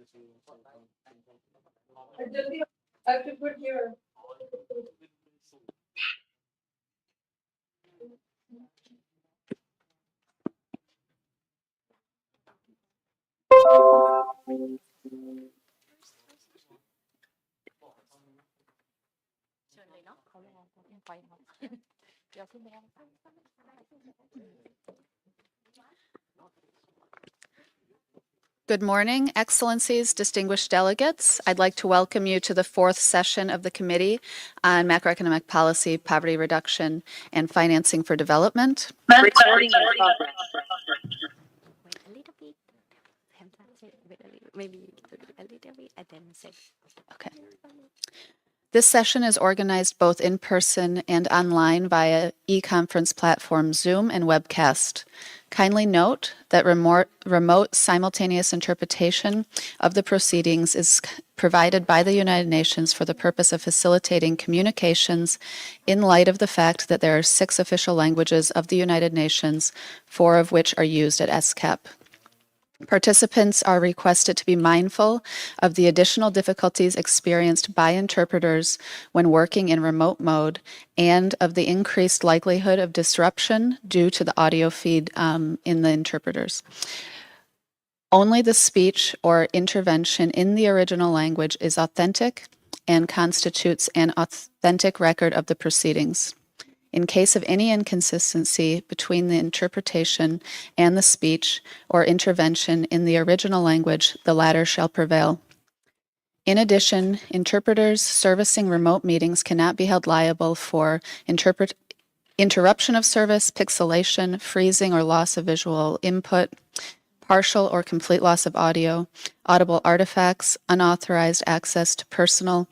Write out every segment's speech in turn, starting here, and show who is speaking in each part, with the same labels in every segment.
Speaker 1: I have to put here.
Speaker 2: Good morning, Excellencies, distinguished delegates. I'd like to welcome you to the fourth session of the Committee on Macroeconomic Policy, Poverty Reduction, and Financing for Development.
Speaker 3: Recording in progress.
Speaker 4: Wait a little bit. Maybe a little bit and then say.
Speaker 2: Okay. This session is organized both in person and online via e-conference platform Zoom and webcast. Kindly note that remote simultaneous interpretation of the proceedings is provided by the United Nations for the purpose of facilitating communications in light of the fact that there are 6 official languages of the United Nations, 4 of which are used at ESCAP. Participants are requested to be mindful of the additional difficulties experienced by interpreters when working in remote mode and of the increased likelihood of disruption due to the audio feed in the interpreters. Only the speech or intervention in the original language is authentic and constitutes an authentic record of the proceedings. In case of any inconsistency between the interpretation and the speech or intervention in the original language, the latter shall prevail. In addition, interpreters servicing remote meetings cannot be held liable for interruption of service, pixelation, freezing or loss of visual input, partial or complete loss of audio, audible artifacts, unauthorized access to personal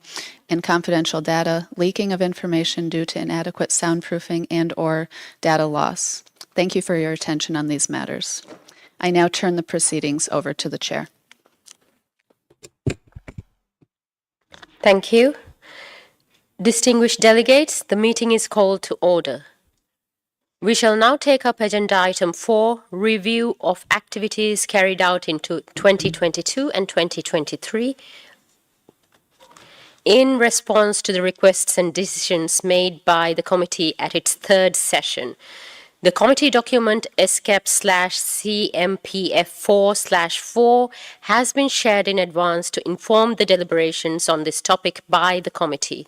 Speaker 2: and confidential data, leaking of information due to inadequate soundproofing and/or data loss. Thank you for your attention on these matters. I now turn the proceedings over to the chair.
Speaker 3: Thank you. Distinguished delegates, the meeting is called to order. We shall now take up agenda item 4, review of activities carried out into 2022 and 2023 in response to the requests and decisions made by the committee at its 3rd session. The committee document ESCAP/CMPF4/4 has been shared in advance to inform the deliberations on this topic by the committee.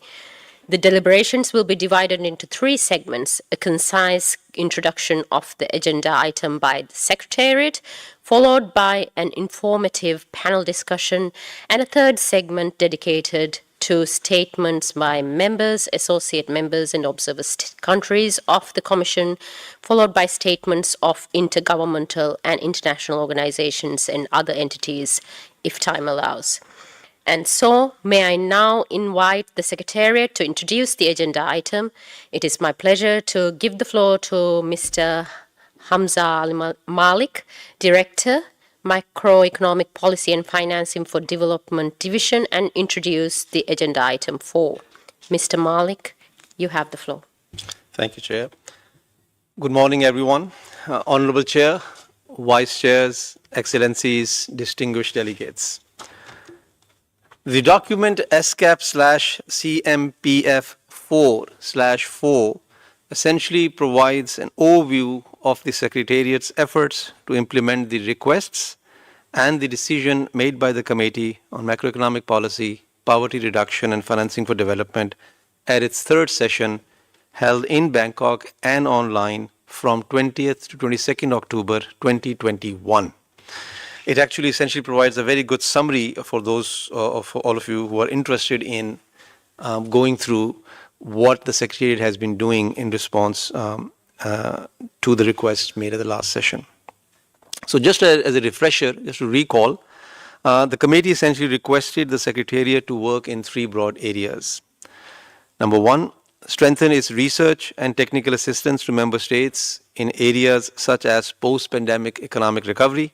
Speaker 3: The deliberations will be divided into 3 segments: a concise introduction of the agenda item by the Secretariat, followed by an informative panel discussion, and a 3rd segment dedicated to statements by members, associate members, and observer countries of the Commission, followed by statements of intergovernmental and international organizations and other entities, if time allows. And so, may I now invite the Secretariat to introduce the agenda item. It is my pleasure to give the floor to Mr. Hamza Ali Malik, Director, Macroeconomic Policy and Financing for Development Division, and introduce the agenda item 4. Mr. Malik, you have the floor.
Speaker 5: Thank you, Chair. Good morning, everyone. Honorable Chair, Vice Chairs, Excellencies, distinguished delegates. The document ESCAP/CMPF4/4 essentially provides an overview of the Secretariat's efforts to implement the requests and the decision made by the Committee on Macroeconomic Policy, Poverty Reduction and Financing for Development at its 3rd session held in Bangkok and online from 20th to 22nd October 2021. It actually essentially provides a very good summary for those for all of you who are interested in going through what the Secretariat has been doing in response to the requests made at the last session. So just as a refresher, just to recall, the committee essentially requested the Secretariat to work in 3 broad areas. Number 1, strengthen its research and technical assistance to member states in areas such as post-pandemic economic recovery,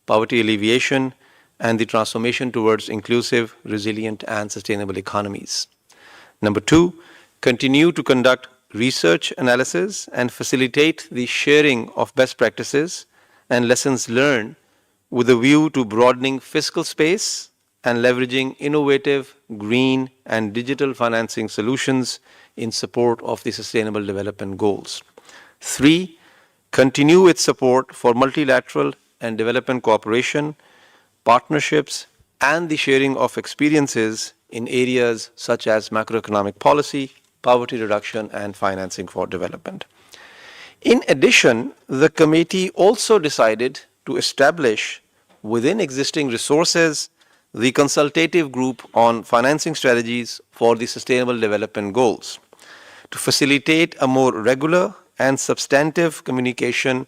Speaker 5: poverty alleviation, and the transformation towards inclusive, resilient, and sustainable economies. Number 2, continue to conduct research analysis and facilitate the sharing of best practices and lessons learned with a view to broadening fiscal space and leveraging innovative green and digital financing solutions in support of the Sustainable Development Goals. 3. Continue its support for multilateral and development cooperation, partnerships, and the sharing of experiences in areas such as macroeconomic policy, poverty reduction, and financing for development. In addition, the committee also decided to establish within existing resources the consultative group on financing strategies for the Sustainable Development Goals to facilitate a more regular and substantive communication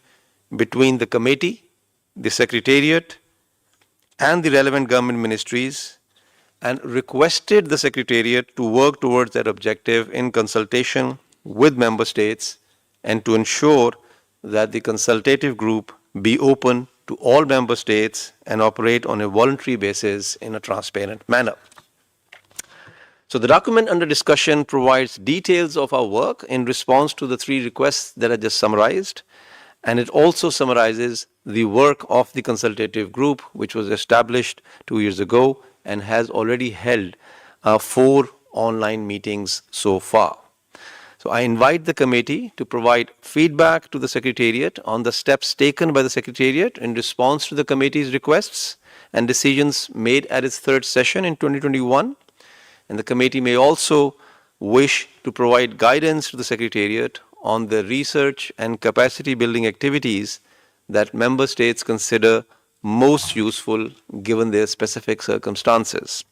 Speaker 5: between the committee, the secretariat, and the relevant government ministries, and requested the secretariat to work towards that objective in consultation with member states and to ensure that the consultative group be open to all member states and operate on a voluntary basis in a transparent manner. So the document under discussion provides details of our work in response to the 3 requests that I just summarized, and it also summarizes the work of the consultative group, which was established 2 years ago and has already held 4 online meetings so far. So I invite the committee to provide feedback to the Secretariat on the steps taken by the Secretariat in response to the committee's requests and decisions made at its 3rd session in 2021. And the committee may also wish to provide guidance to the Secretariat on the research and capacity building activities that member states consider most useful given their specific circumstances.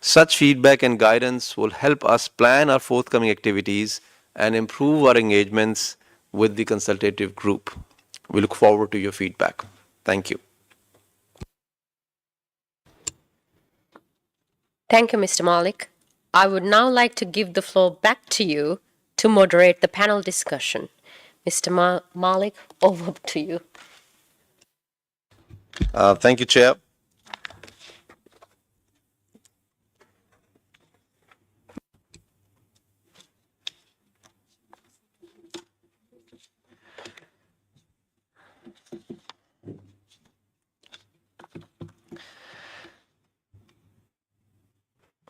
Speaker 5: Such feedback and guidance will help us plan our forthcoming activities and improve our engagements with the consultative group. We look forward to your feedback. Thank you.
Speaker 3: Thank you, Mr. Malik. I would now like to give the floor back to you to moderate the panel discussion. Mr. Malik, over to you.
Speaker 5: Thank you, Chair.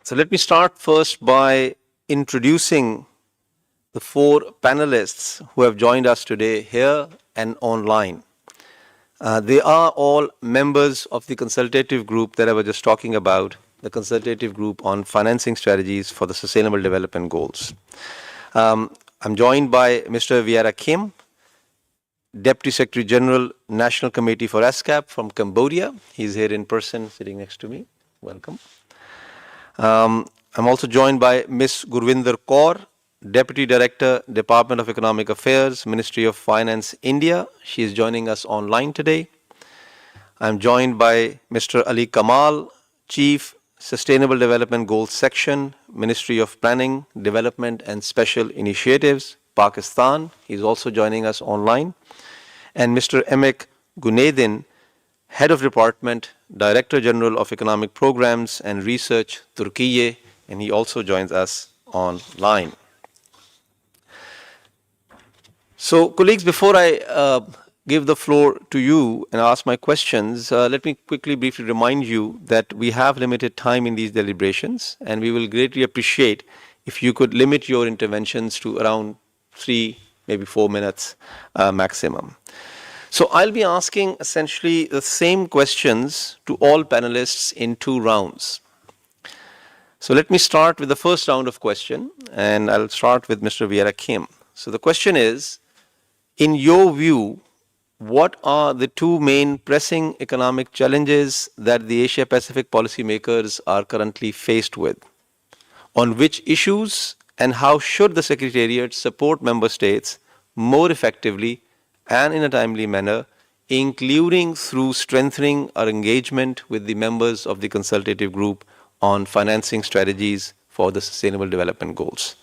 Speaker 5: So let me start first by introducing the 4 panelists who have joined us today here and online. They are all members of the consultative group that I was just talking about, the consultative group on financing strategies for the Sustainable Development Goals. I'm joined by Mr. Vieira Kim, Deputy Secretary General, National Committee for ESCAP from Cambodia. He's here in person, sitting next to me. Welcome. I'm also joined by Ms. Gurvinder Kaur, Deputy Director, Department of Economic Affairs, Ministry of Finance, India. She is joining us online today. I'm joined by Mr. Ali Kamal, Chief, Sustainable Development Goals Section, Ministry of Planning, Development and Special Initiatives, Pakistan. He's also joining us online. And Mr. Emek Gunedin, Head of Department, Director General of Economic Programs and Research, Turkey, and he also joins us online. So, colleagues, before I give the floor to you and ask my questions, let me quickly briefly remind you that we have limited time in these deliberations, and we will greatly appreciate if you could limit your interventions to around 3, maybe 4 minutes maximum. So I'll be asking essentially the same questions to all panelists in 2 rounds. So let me start with the first round of question, and I'll start with Mr. Vieira Kim. So the question is, in your view, what are the 2 main pressing economic challenges that the Asia-Pacific policymakers are currently faced with? On which issues and how should the Secretariat support member states more effectively and in a timely manner, including through strengthening our engagement with the members of the consultative group on financing strategies for the Sustainable Development Goals?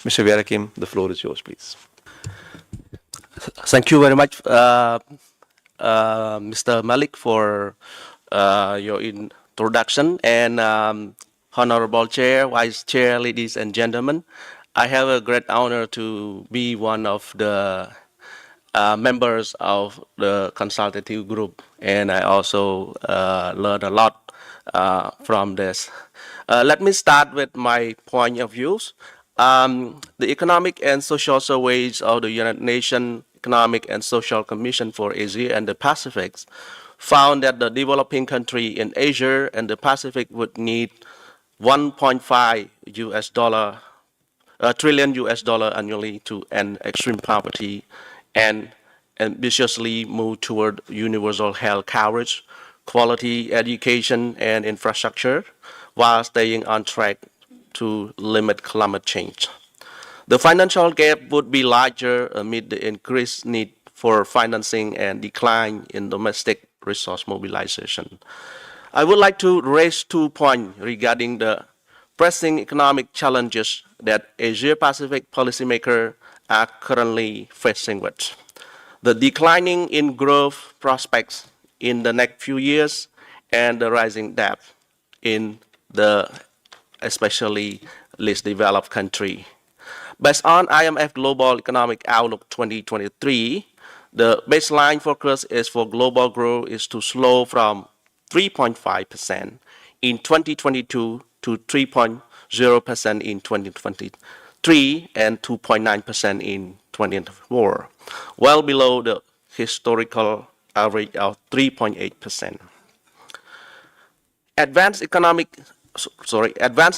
Speaker 5: Mr. Vieira Kim, the floor is yours, please.
Speaker 1: Thank you very much, Mr. Malik, for your introduction. And Honorable Chair, Vice Chair, ladies and gentlemen, I have a great honor to be one of the members of the consultative group, and I also learned a lot from this. Let me start with my point of views. The Economic and Social Surveys of the United Nations Economic and Social Commission for Asia and the Pacific found that the developing country in Asia and the Pacific would need 1.5 trillion US dollar annually to end extreme poverty and ambitiously move toward universal health coverage, quality education and infrastructure, while staying on track to limit climate change. The financial gap would be larger amid the increased need for financing and decline in domestic resource mobilization. I would like to raise 2 points regarding the pressing economic challenges that Asia-Pacific policymakers are currently facing with. The declining in growth prospects in the next few years and the rising debt in the especially least developed country. Based on IMF Global Economic Outlook 2023, the baseline forecast is for global growth is to slow from 3.5% in 2022 to 3.0% in 2023 and 2.9% in 2024, well below the historical average of 3.8%. Advanced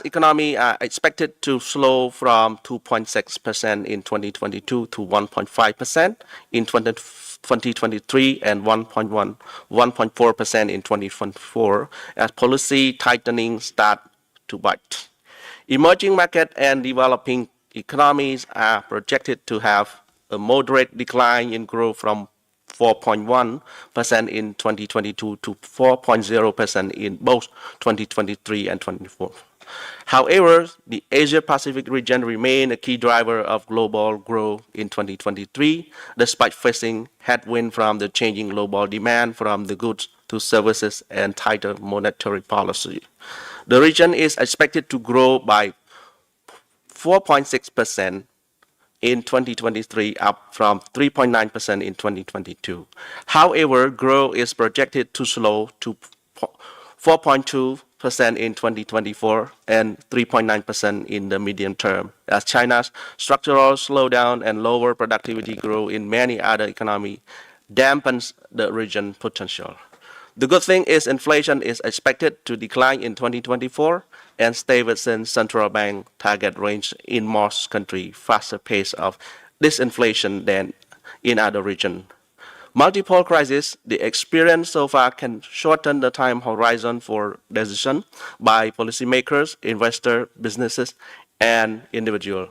Speaker 1: economy are expected to slow from 2.6% in 2022 to 1.5% in 2023 and 1.4% in 2024 as policy tightening start to bite. Emerging market and developing economies are projected to have a moderate decline in growth from 4.1% in 2022 to 4.0% in both 2023 and 2024. However, the Asia-Pacific region remains a key driver of global growth in 2023, despite facing headwind from the changing global demand from the goods to services and tighter monetary policy. The region is expected to grow by 4.6% in 2023, up from 3.9% in 2022. However, growth is projected to slow to 4.2% in 2024 and 3.9% in the medium term, as China's structural slowdown and lower productivity growth in many other economies dampens the region's potential. The good thing is inflation is expected to decline in 2024 and stay within central bank target range in most countries, faster pace of disinflation than in other regions. Multiple crises, the experience so far can shorten the time horizon for decision by policymakers, investors, businesses, and individuals.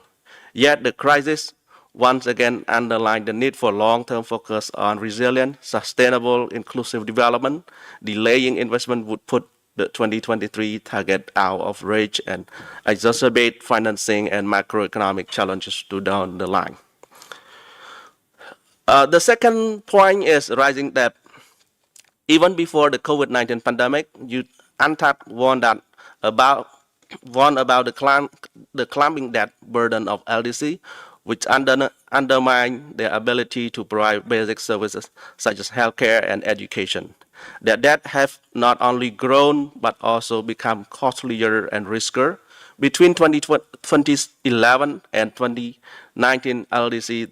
Speaker 1: Yet the crisis once again underlined the need for long-term focus on resilient, sustainable, inclusive development. Delaying investment would put the 2023 target out of reach and exacerbate financing and macroeconomic challenges to down the line. The second point is rising debt. Even before the COVID-19 pandemic, UNCTAD warned about the climbing debt burden of LDC, which undermine their ability to provide basic services such as healthcare and education. Their debt have not only grown but also become costlier and riskier. Between 2011 and 2019, LDC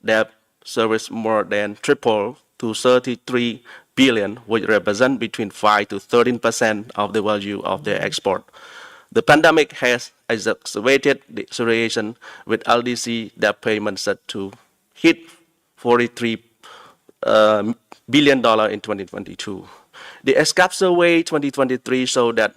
Speaker 1: debt service more than tripled to 33 billion, which represent between 5 to 13% of the value of their export. The pandemic has exacerbated the situation, with LDC debt payments set to hit $43 billion in 2022. The ESCAP survey 2023 showed that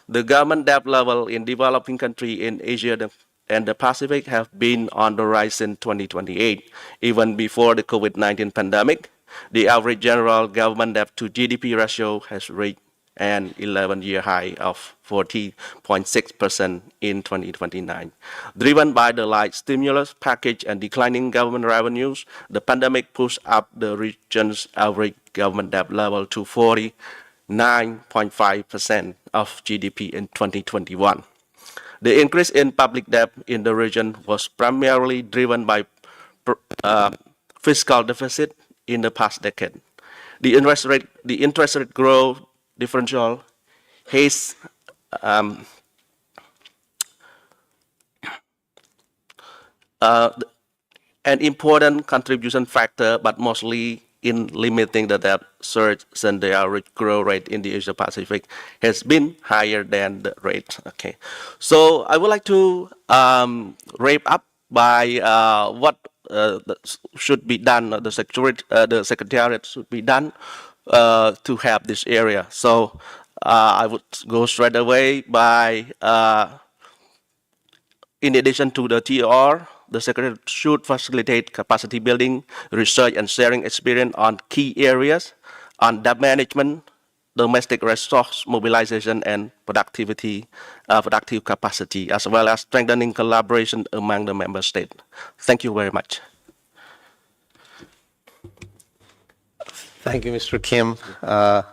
Speaker 1: the government debt level in developing countries in Asia and the Pacific have been on the rise since 2028. Even before the COVID-19 pandemic, the average general government debt to GDP ratio has reached an 11-year high of 40.6% in 2029. Driven by the light stimulus package and declining government revenues, the pandemic pushed up the region's average government debt level to 49.5% of GDP in 2021. The increase in public debt in the region was primarily driven by fiscal deficit in the past decade. The interest rate growth differential has an important contribution factor, but mostly in limiting the debt surge, and the average growth rate in the Asia Pacific has been higher than the rate. Okay, so I would like to wrap up by what should be done. The secretariat should be done to help this area. So I would go straight away by. In addition to the TR, the Secretary should facilitate capacity building, research, and sharing experience on key areas on debt management, domestic resource mobilization, and productive capacity, as well as strengthening collaboration among the member states. Thank you very much.
Speaker 5: Thank you, Mr. Kim, for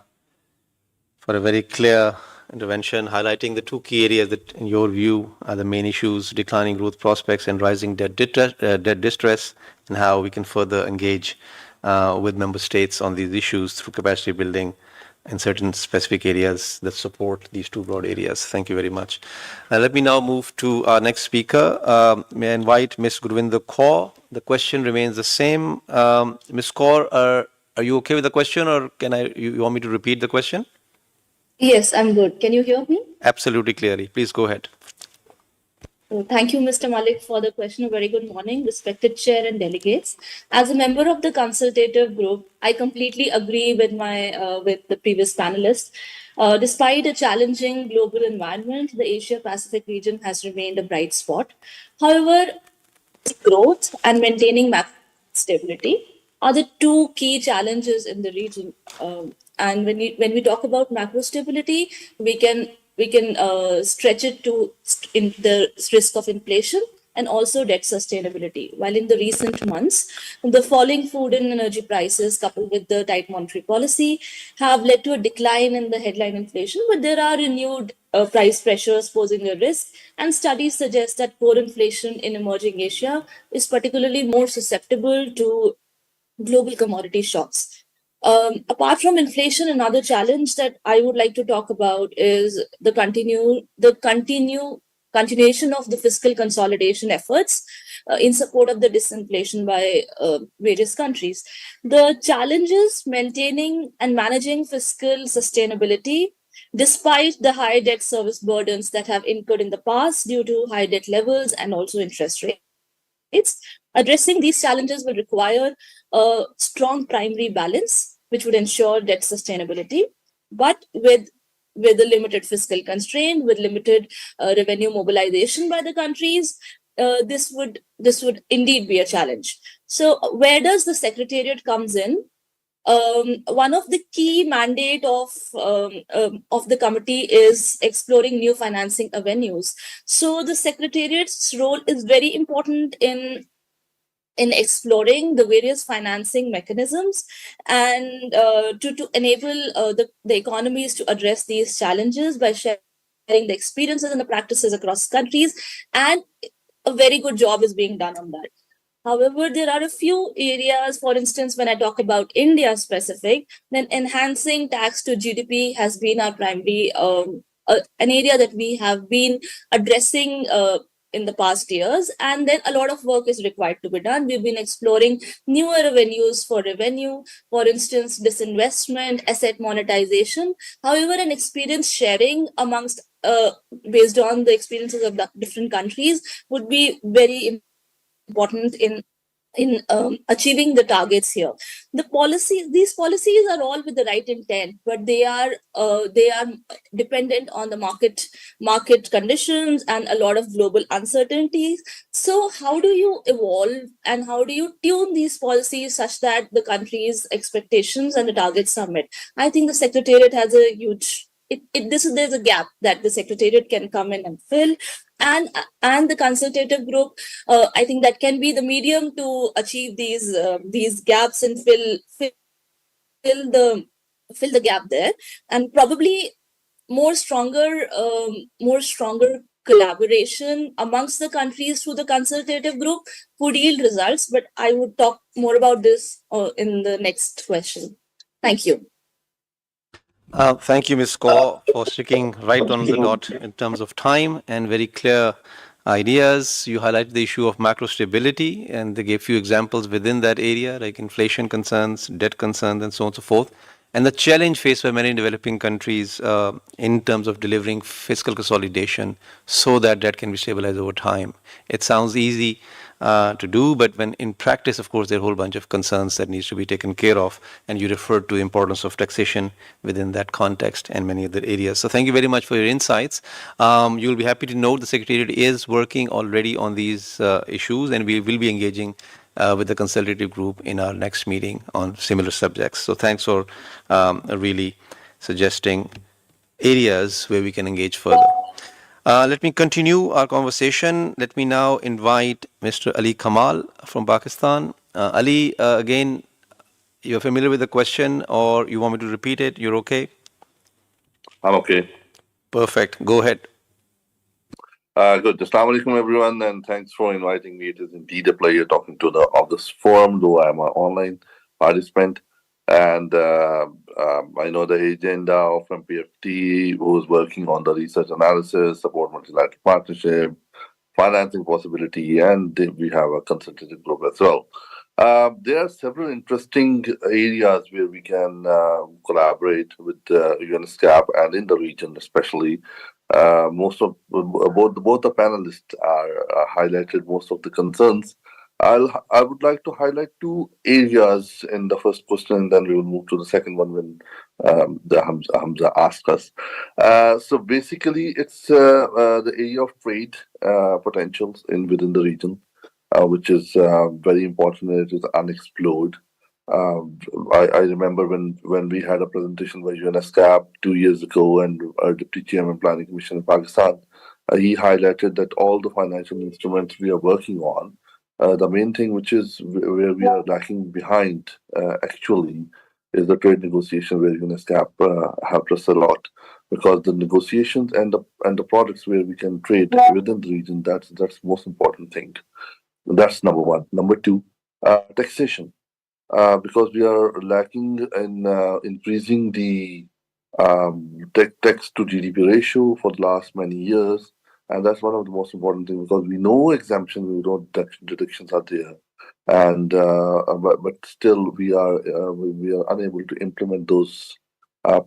Speaker 5: a very clear intervention, highlighting the two key areas that, in your view, are the main issues: declining growth prospects and rising debt distress, and how we can further engage with member states on these issues through capacity building in certain specific areas that support these two broad areas. Thank you very much. Let me now move to our next speaker. May I invite Ms. Gurvinder Kaur? The question remains the same. Ms. Kaur, are you okay with the question, or you want me to repeat the question?
Speaker 6: Yes, I'm good. Can you hear me?
Speaker 5: Absolutely clearly. Please go ahead.
Speaker 6: Thank you, Mr. Malik, for the question. A very good morning, respected chair and delegates. As a member of the consultative group, I completely agree with with the previous panelists. Despite a challenging global environment, the Asia-Pacific region has remained a bright spot. However, growth and maintaining macro stability are the two key challenges in the region. And when we talk about macro stability, we can stretch it to in the risk of inflation and also debt sustainability. While in the recent months, the falling food and energy prices coupled with the tight monetary policy have led to a decline in the headline inflation, but there are renewed price pressures posing a risk, and studies suggest that core inflation in emerging Asia is particularly more susceptible to global commodity shocks. Apart from inflation, another challenge that I would like to talk about is the continuation of the fiscal consolidation efforts in support of the disinflation by various countries. The challenges maintaining and managing fiscal sustainability despite the high debt service burdens that have incurred in the past due to high debt levels and also interest rates. Addressing these challenges will require a strong primary balance, which would ensure debt sustainability, but with a limited fiscal constraint, with limited revenue mobilization by the countries, this would indeed be a challenge. So, where does the Secretariat comes in? One of the key mandate of the committee is exploring new financing avenues. So the Secretariat's role is very important in exploring the various financing mechanisms and to enable the economies to address these challenges by sharing the experiences and the practices across countries, and a very good job is being done on that. However, there are a few areas, for instance, when I talk about India specific, then enhancing tax to GDP has been our primary, an area that we have been addressing in the past years. And then a lot of work is required to be done. We've been exploring newer avenues for revenue, for instance, disinvestment, asset monetization. However, an experience sharing amongst based on the experiences of the different countries would be very important in achieving the targets here. These policies are all with the right intent, but they are dependent on the market conditions and a lot of global uncertainties. So how do you evolve and how do you tune these policies such that the country's expectations and the targets are met? I think the Secretariat has a huge there's a gap that the Secretariat can come in and fill, and the consultative group, I think that can be the medium to achieve these gaps and fill the gap there, and probably more stronger collaboration amongst the countries through the consultative group could yield results. But I would talk more about this in the next question. Thank you.
Speaker 5: Thank you, Ms. Kaur, for sticking right on the dot in terms of time and very clear ideas. You highlighted the issue of macro stability, and they gave few examples within that area, like inflation concerns, debt concerns, and so on and so forth. And the challenge faced by many developing countries in terms of delivering fiscal consolidation so that debt can be stabilized over time. It sounds easy to do, but when in practice, of course, there are a whole bunch of concerns that needs to be taken care of, and you referred to the importance of taxation within that context and many other areas. So thank you very much for your insights. You'll be happy to note the Secretariat is working already on these issues, and we will be engaging with the consultative group in our next meeting on similar subjects. So thanks for really suggesting areas where we can engage further. Let me continue our conversation. Let me now invite Mr. Ali Kamal from Pakistan. Ali, again, you're familiar with the question, or you want me to repeat it? You're okay?
Speaker 7: I'm okay.
Speaker 5: Perfect. Go ahead.
Speaker 7: Good. Assalamu alaikum, everyone, and thanks for inviting me. It is indeed a pleasure talking to of this forum, though I'm an online participant. And I know the agenda of MPFT, who is working on the research analysis, support multilateral partnership, financing possibility, and we have a consultative group as well. There are several interesting areas where we can collaborate with UNESCAP and in the region, especially. Most of both the panelists are highlighted most of the concerns. I would like to highlight two areas in the first question, and then we will move to the second one when the Hamza asked us. So basically, it's the area of trade potentials within the region, which is very important, and it is unexplored. I remember when we had a presentation by UNESCAP 2 years ago, and our Deputy Chairman Planning Commission in Pakistan, he highlighted that all the financial instruments we are working on, the main thing which is where we are lacking behind actually is the trade negotiation, where UNESCAP helped us a lot, because the negotiations and the products where we can trade within the region, that's the most important thing. That's number one. Number two, taxation. Because we are lacking in increasing the tax to GDP ratio for the last many years, and that's one of the most important things, because we know exemptions, we know deductions are there, and but still we are unable to implement those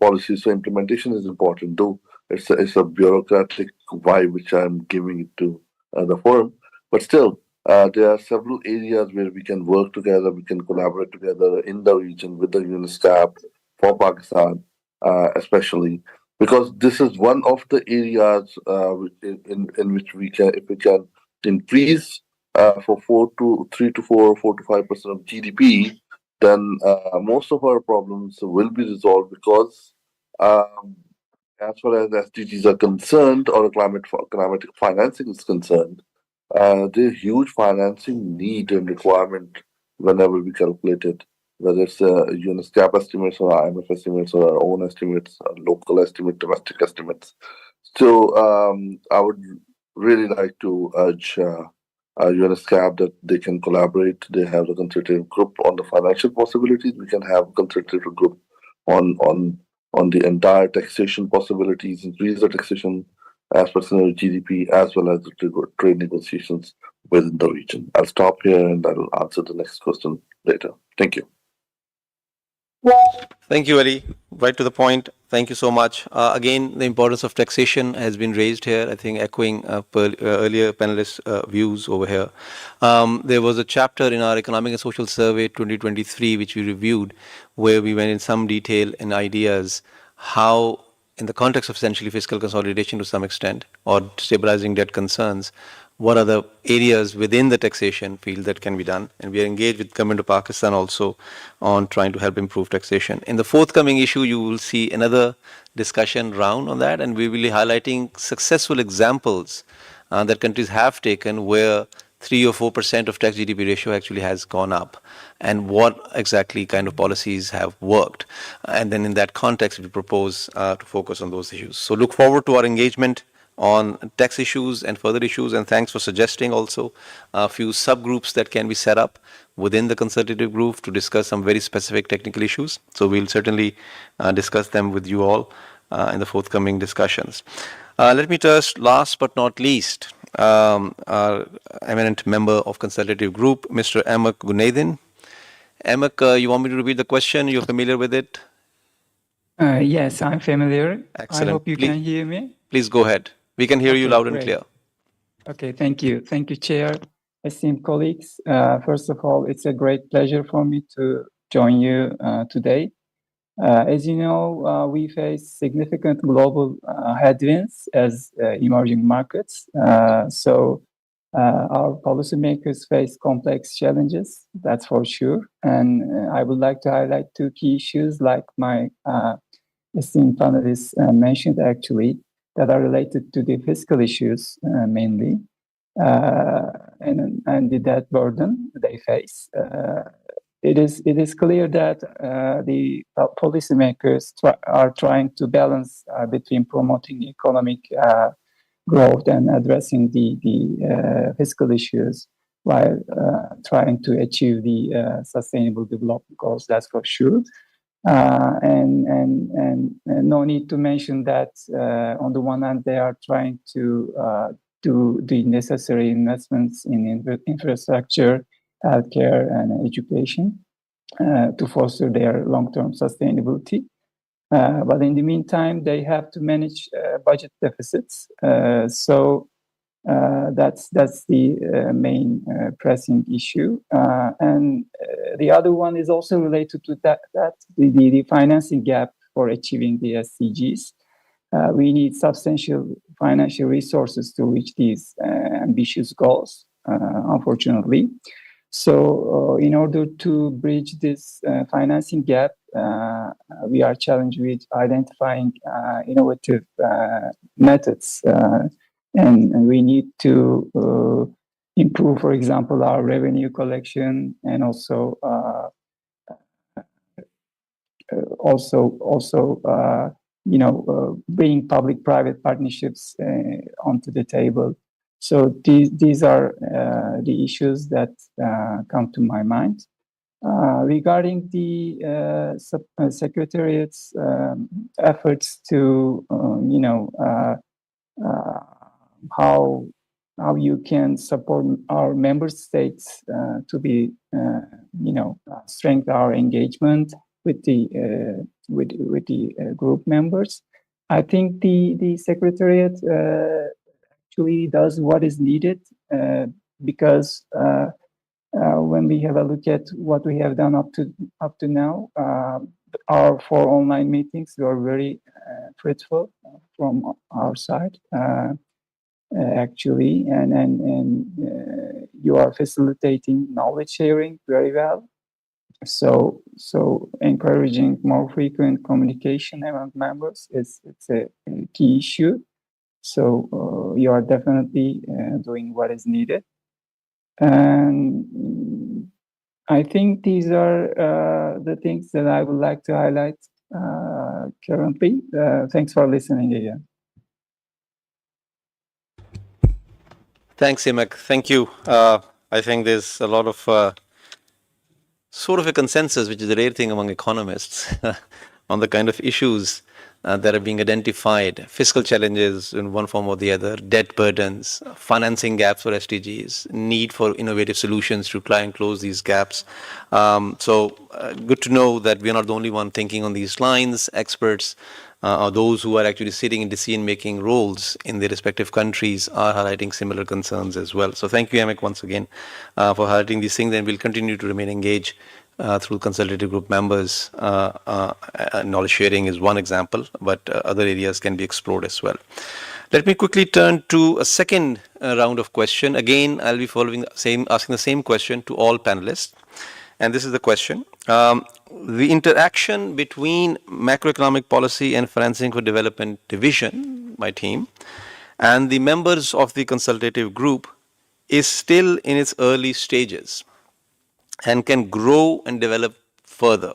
Speaker 7: policies. So implementation is important, though it's a bureaucratic vibe which I'm giving it to the forum, but still. There are several areas where we can work together, we can collaborate together in the region with the UNESCAP for Pakistan, especially because this is one of the areas in which we can, if we can increase for 3 to 4, 4 to 5% of GDP, then most of our problems will be resolved, because as far as SDGs are concerned, or climatic financing is concerned, there's huge financing need and requirement whenever we calculate it, whether it's UNESCAP estimates or IMF estimates or our own estimates, local estimates, domestic estimates. So I would really like to urge UNESCAP that they can collaborate. They have a consultative group on the financial possibilities. We can have a consultative group on the entire taxation possibilities, increase the taxation as percent of GDP, as well as the trade negotiations within the region. I'll stop here and I'll answer the next question later. Thank you.
Speaker 5: Thank you, Ali. Right to the point. Thank you so much. Again, the importance of taxation has been raised here, I think echoing earlier panelists' views over here. There was a chapter in our Economic and Social Survey 2023, which we reviewed, where we went in some detail and ideas how, in the context of essentially fiscal consolidation to some extent, or stabilizing debt concerns, what are the areas within the taxation field that can be done? And we are engaged with government of Pakistan also on trying to help improve taxation. In the forthcoming issue, you will see another discussion round on that, and we will be highlighting successful examples that countries have taken where 3 or 4% of tax GDP ratio actually has gone up, and what exactly kind of policies have worked. And then in that context, we propose to focus on those issues. So look forward to our engagement on tax issues and further issues. And thanks for suggesting also a few subgroups that can be set up within the consultative group to discuss some very specific technical issues. So we'll certainly discuss them with you all in the forthcoming discussions. Let me just, last but not least, our eminent member of consultative group, Mr. Amak Gunadin. Amak, you want me to repeat the question? You're familiar with it?
Speaker 8: Yes, I'm familiar.
Speaker 5: Excellent.
Speaker 8: I hope you can hear me.
Speaker 5: Please go ahead. We can hear you
Speaker 8: Okay,
Speaker 5: loud and
Speaker 8: great.
Speaker 5: clear.
Speaker 8: Okay, thank you. Thank you, Chair, esteemed colleagues. First of all, it's a great pleasure for me to join you today. As you know, we face significant global headwinds as emerging markets. Our policymakers face complex challenges, that's for sure. And I would like to highlight two key issues like my esteemed panelists mentioned actually, that are related to the fiscal issues mainly, and the debt burden they face. It is clear that the policymakers are trying to balance between promoting economic growth and addressing the fiscal issues while trying to achieve the sustainable development goals. That's for sure. And no need to mention that on the one hand they are trying to do the necessary investments in infrastructure, healthcare, and education to foster their long-term sustainability. But in the meantime, they have to manage budget deficits. So that's the main pressing issue. And the other one is also related to that the financing gap for achieving the SDGs. We need substantial financial resources to reach these ambitious goals, unfortunately. So in order to bridge this financing gap, we are challenged with identifying innovative methods, and we need to improve, for example, our revenue collection, and also bring public-private partnerships onto the table. So these are the issues that come to my mind. Regarding the Secretariat's efforts to, how you can support our member states to be, strengthen our engagement with the group members. I think the Secretariat actually does what is needed because when we have a look at what we have done up to now, our 4 online meetings were very fruitful from our side, actually, and you are facilitating knowledge sharing very well. So encouraging more frequent communication among members it's a key issue. So you are definitely doing what is needed. And I think these are the things that I would like to highlight currently. Thanks for listening again.
Speaker 5: Thanks, Imak. Thank you. I think there's a lot of sort of a consensus, which is a rare thing among economists, on the kind of issues that are being identified, fiscal challenges in one form or the other, debt burdens, financing gaps for SDGs, need for innovative solutions to try and close these gaps. So good to know that we are not the only one thinking on these lines. Experts or those who are actually sitting in decision-making roles in their respective countries are highlighting similar concerns as well. So thank you, Amek, once again for highlighting these things, and we'll continue to remain engaged through consultative group members. Knowledge sharing is one example, but other areas can be explored as well. Let me quickly turn to a second round of question. Again, I'll be asking the same question to all panelists. And this is the question. The interaction between macroeconomic policy and financing for development division, my team, and the members of the consultative group is still in its early stages and can grow and develop further.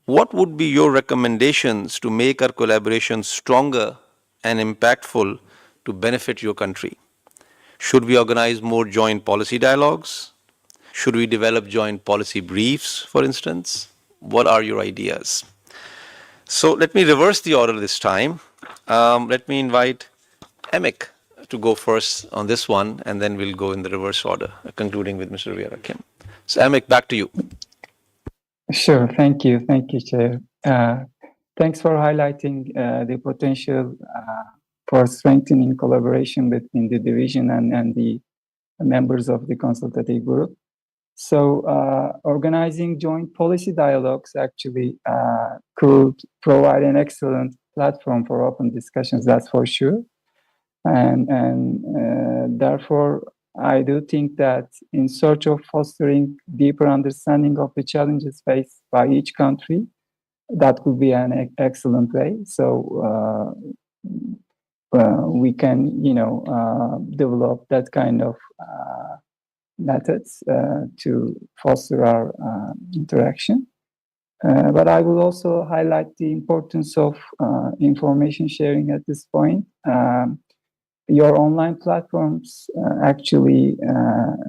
Speaker 5: What would be your recommendations to make our collaboration stronger and impactful to benefit your country? Should we organize more joint policy dialogues? Should we develop joint policy briefs, for instance? What are your ideas? So let me reverse the order this time. Let me invite Emic to go first on this one, and then we'll go in the reverse order, concluding with Mr. Riera Kim. So Emic, back to you.
Speaker 8: Sure. Thank you. Thank you, Chair. Thanks for highlighting the potential for strengthening collaboration between the division and the members of the consultative group. So organizing joint policy dialogues actually could provide an excellent platform for open discussions, that's for sure. And therefore, I do think that in search of fostering deeper understanding of the challenges faced by each country, that could be an excellent way. So we can, develop that kind of methods to foster our interaction. But I will also highlight the importance of information sharing at this point. Your online platforms actually,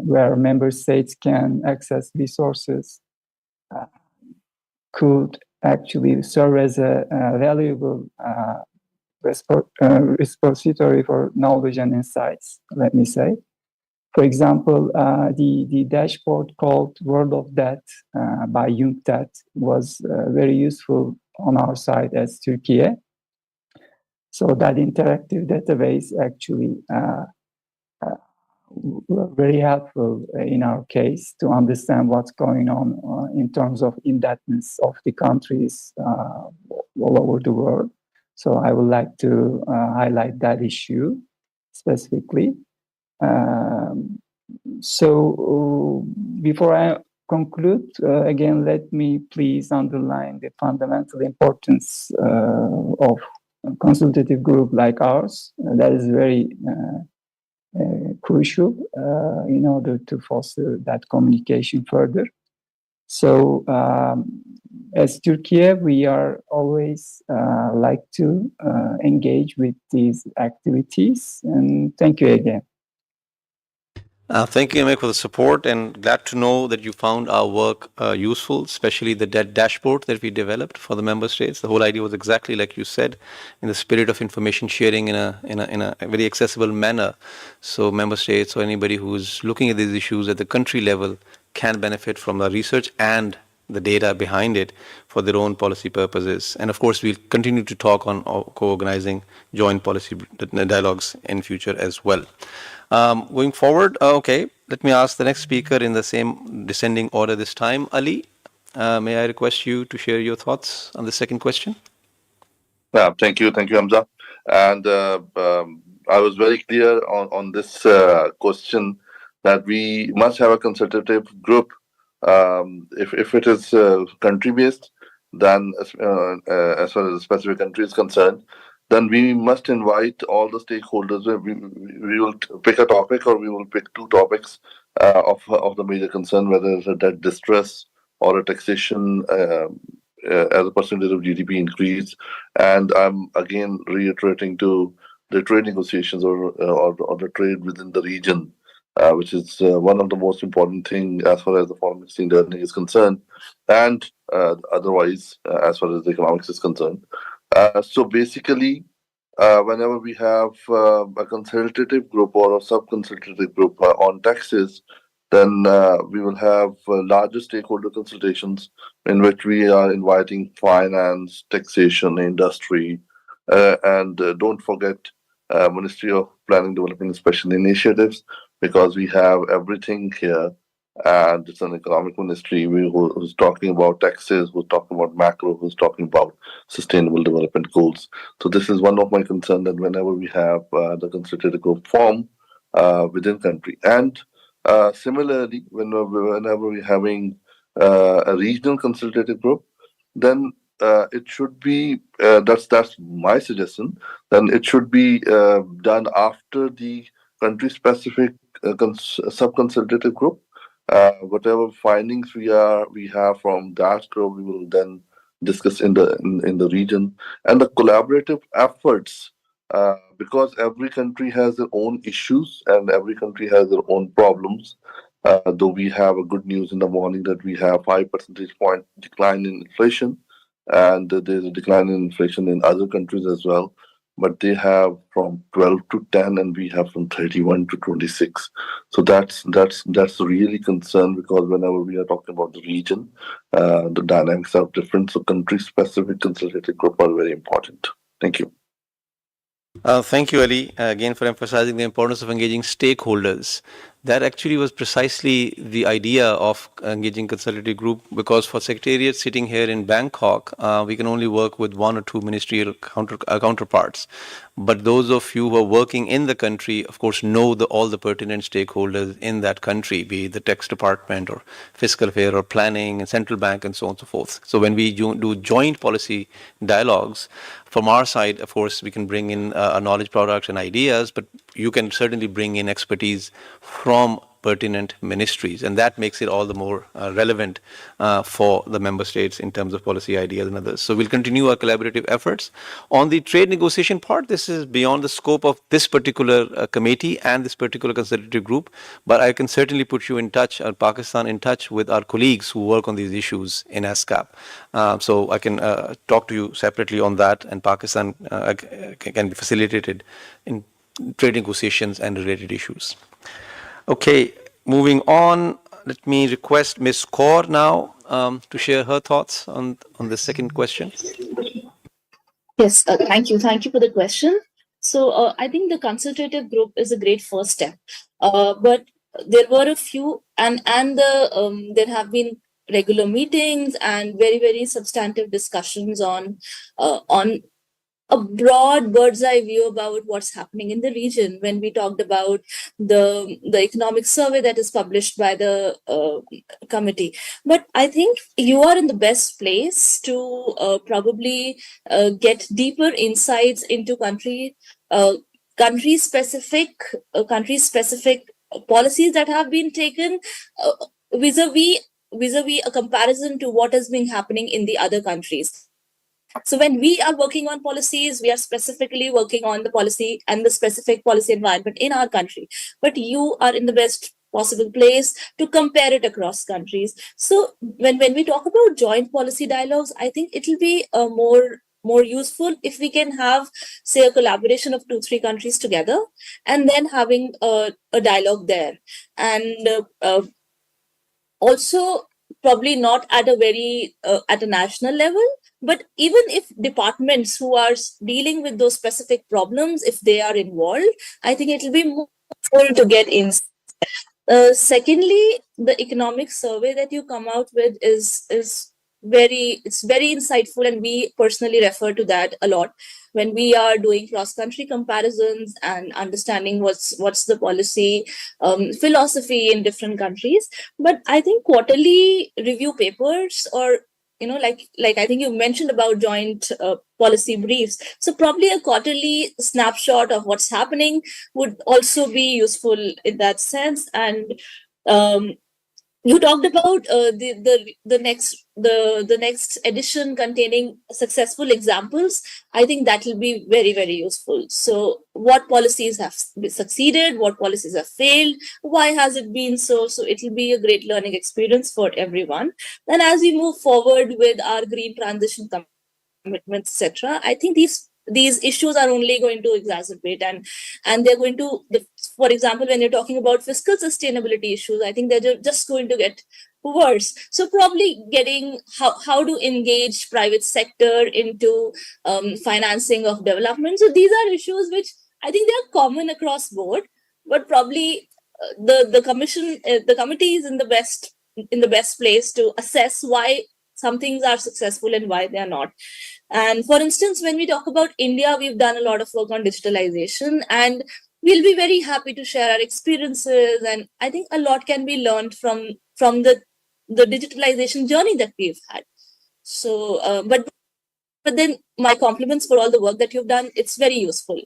Speaker 8: where member states can access resources, could actually serve as a valuable repository for knowledge and insights, let me say. For example, the dashboard called World of Debt by UNCTAD was very useful on our side as Turkey. So that interactive database actually were very helpful in our case to understand what's going on in terms of indebtedness of the countries all over the world. So I would like to highlight that issue specifically. So before I conclude, again, let me please underline the fundamental importance of a consultative group like ours. That is very crucial in order to foster that communication further. So as Turkey, we are always like to engage with these activities. And thank you again.
Speaker 5: Thank you, Emic, for the support, and glad to know that you found our work useful, especially the debt dashboard that we developed for the member states. The whole idea was exactly like you said, in the spirit of information sharing in a very accessible manner, so member states or anybody who is looking at these issues at the country level can benefit from the research and the data behind it for their own policy purposes. And of course, we'll continue to talk on co-organizing joint policy dialogues in future as well. Going forward, okay, let me ask the next speaker in the same descending order this time. Ali, may I request you to share your thoughts on the second question?
Speaker 7: Yeah, thank you, Hamza. And I was very clear on this question that we must have a consultative group. If it is country-based, then as far as the specific country is concerned, then we must invite all the stakeholders. We will pick a topic, or we will pick two topics of the major concern, whether it's a debt distress or a taxation as a percentage of GDP increase. And I'm again reiterating to the trade negotiations or the trade within the region, which is one of the most important things as far as the foreign exchange earning is concerned, and otherwise as far as the economics is concerned. So basically, whenever we have a consultative group or a sub-consultative group on taxes, then we will have larger stakeholder consultations in which we are inviting finance, taxation, industry, and don't forget Ministry of Planning, Development, and Special Initiatives, because we have everything here. And it's an economic ministry who's talking about taxes, who's talking about macro, who's talking about sustainable development goals. So this is one of my concerns, that whenever we have the consultative group form within country. And similarly, whenever we're having a regional consultative group, then it should be, that's my suggestion, then it should be done after the country-specific sub-consultative group. Whatever findings we have from that group, we will then discuss in the region, and the collaborative efforts because every country has their own issues and every country has their own problems. Though we have a good news in the morning that we have 5 percentage point decline in inflation, and there's a decline in inflation in other countries as well. But they have from 12 to 10, and we have from 31 to 26. So that's really concern, because whenever we are talking about the region, the dynamics are different. So country-specific consultative group are very important. Thank you.
Speaker 5: Thank you, Ali, again for emphasizing the importance of engaging stakeholders. That actually was precisely the idea of engaging consultative group, because for secretariat sitting here in Bangkok, we can only work with one or two ministerial counterparts. But those of you who are working in the country, of course, know all the pertinent stakeholders in that country, be it the tax department or fiscal affair or planning and central bank and so on and so forth. So when we do joint policy dialogues, from our side, of course, we can bring in knowledge products and ideas, but you can certainly bring in expertise from pertinent ministries, and that makes it all the more relevant for the member states in terms of policy ideas and others. So we'll continue our collaborative efforts. On the trade negotiation part, this is beyond the scope of this particular committee and this particular consultative group, but I can certainly put you in touch, Pakistan in touch with our colleagues who work on these issues in ESCAP. So I can talk to you separately on that, and Pakistan can be facilitated in trade negotiations and related issues. Okay, moving on, let me request Ms. Kaur now to share her thoughts on the second question.
Speaker 6: Yes, thank you. Thank you for the question. So I think the consultative group is a great first step. But there were a few, and there have been regular meetings and very, very substantive discussions on a broad bird's eye view about what's happening in the region. When we talked about the economic survey that is published by the committee, but I think you are in the best place to probably get deeper insights into country specific policies that have been taken vis-a-vis a comparison to what has been happening in the other countries. So when we are working on policies, we are specifically working on the policy and the specific policy environment in our country. But you are in the best possible place to compare it across countries. So when we talk about joint policy dialogues, I think it will be more useful if we can have, say, a collaboration of 2-3 countries together, and then having a dialogue there. And also probably not at a national level, but even if departments who are dealing with those specific problems, if they are involved, I think it will be more useful to get in. Secondly, the economic survey that you come out with is very insightful, and we personally refer to that a lot when we are doing cross-country comparisons and understanding what's the policy philosophy in different countries. But I think quarterly review papers, or like I think you mentioned about joint policy briefs. So probably a quarterly snapshot of what's happening would also be useful in that sense. And you talked about the next edition containing successful examples. I think that will be very, very useful. So what policies have succeeded, what policies have failed, why has it been so? So it will be a great learning experience for everyone. And as we move forward with our green transition commitments, etc., I think these issues are only going to exacerbate, and they're going to, for example, when you're talking about fiscal sustainability issues, I think they're just going to get worse. So probably getting how to engage private sector into financing of development. So these are issues which I think they're common across board, but probably the committee is in the best place to assess why some things are successful and why they are not. And for instance, when we talk about India, we've done a lot of work on digitalization, and we'll be very happy to share our experiences. And I think a lot can be learned from the digitalization journey that we've had. So, but then my compliments for all the work that you've done. It's very useful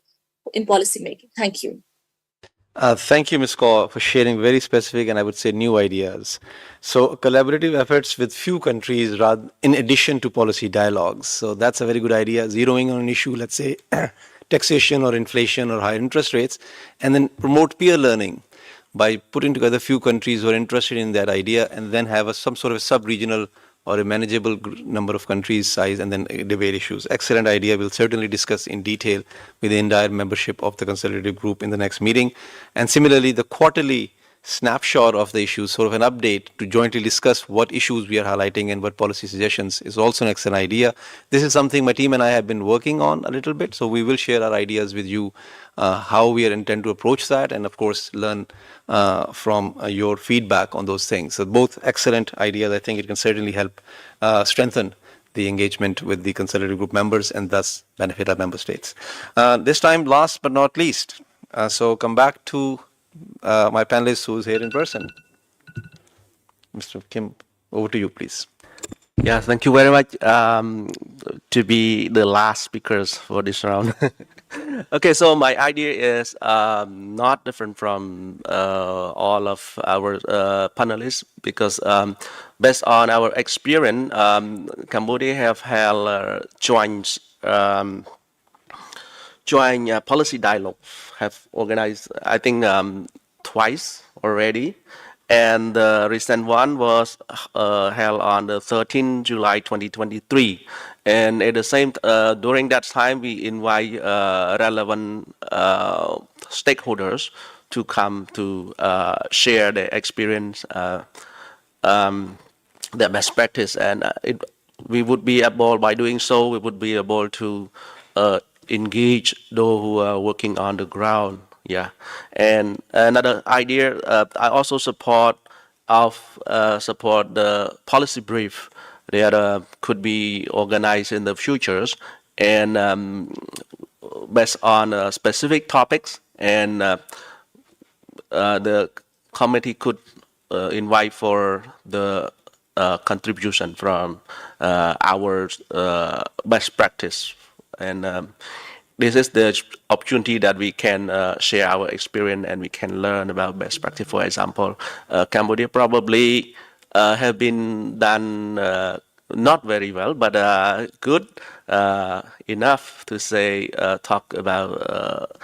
Speaker 6: in policy making. Thank you.
Speaker 5: Thank you, Ms. Kaur, for sharing very specific and I would say new ideas. So collaborative efforts with few countries in addition to policy dialogues. So that's a very good idea. Zeroing on an issue, let's say taxation or inflation or higher interest rates, and then promote peer learning by putting together a few countries who are interested in that idea, and then have some sort of a sub-regional or a manageable number of countries size, and then debate issues. Excellent idea. We'll certainly discuss in detail with the entire membership of the consultative group in the next meeting. And similarly, the quarterly snapshot of the issues, sort of an update to jointly discuss what issues we are highlighting and what policy suggestions, is also an excellent idea. This is something my team and I have been working on a little bit, so we will share our ideas with you, how we are intend to approach that, and of course learn from your feedback on those things. So both excellent ideas. I think it can certainly help strengthen the engagement with the consultative group members and thus benefit our member states. This time, last but not least, so come back to my panelist who's here in person. Mr. Kim, over to you, please.
Speaker 1: Yeah, thank you very much to be the last speakers for this round. Okay, so my idea is not different from all of our panelists, because based on our experience, Cambodia have held joint policy dialogue, have organized, I think, twice already. And the recent one was held on the 13th July 2023. And at the same, during that time, we invite relevant stakeholders to come to share their experience, their best practice. And we would be able, by doing so, we would be able to engage those who are working on the ground. Yeah, and another idea, I also support the policy brief that could be organized in the futures, and based on specific topics, and the committee could invite for the contribution from our best practice, and this is the opportunity that we can share our experience and we can learn about best practice. For example, Cambodia probably have been done not very well, but good enough to say talk about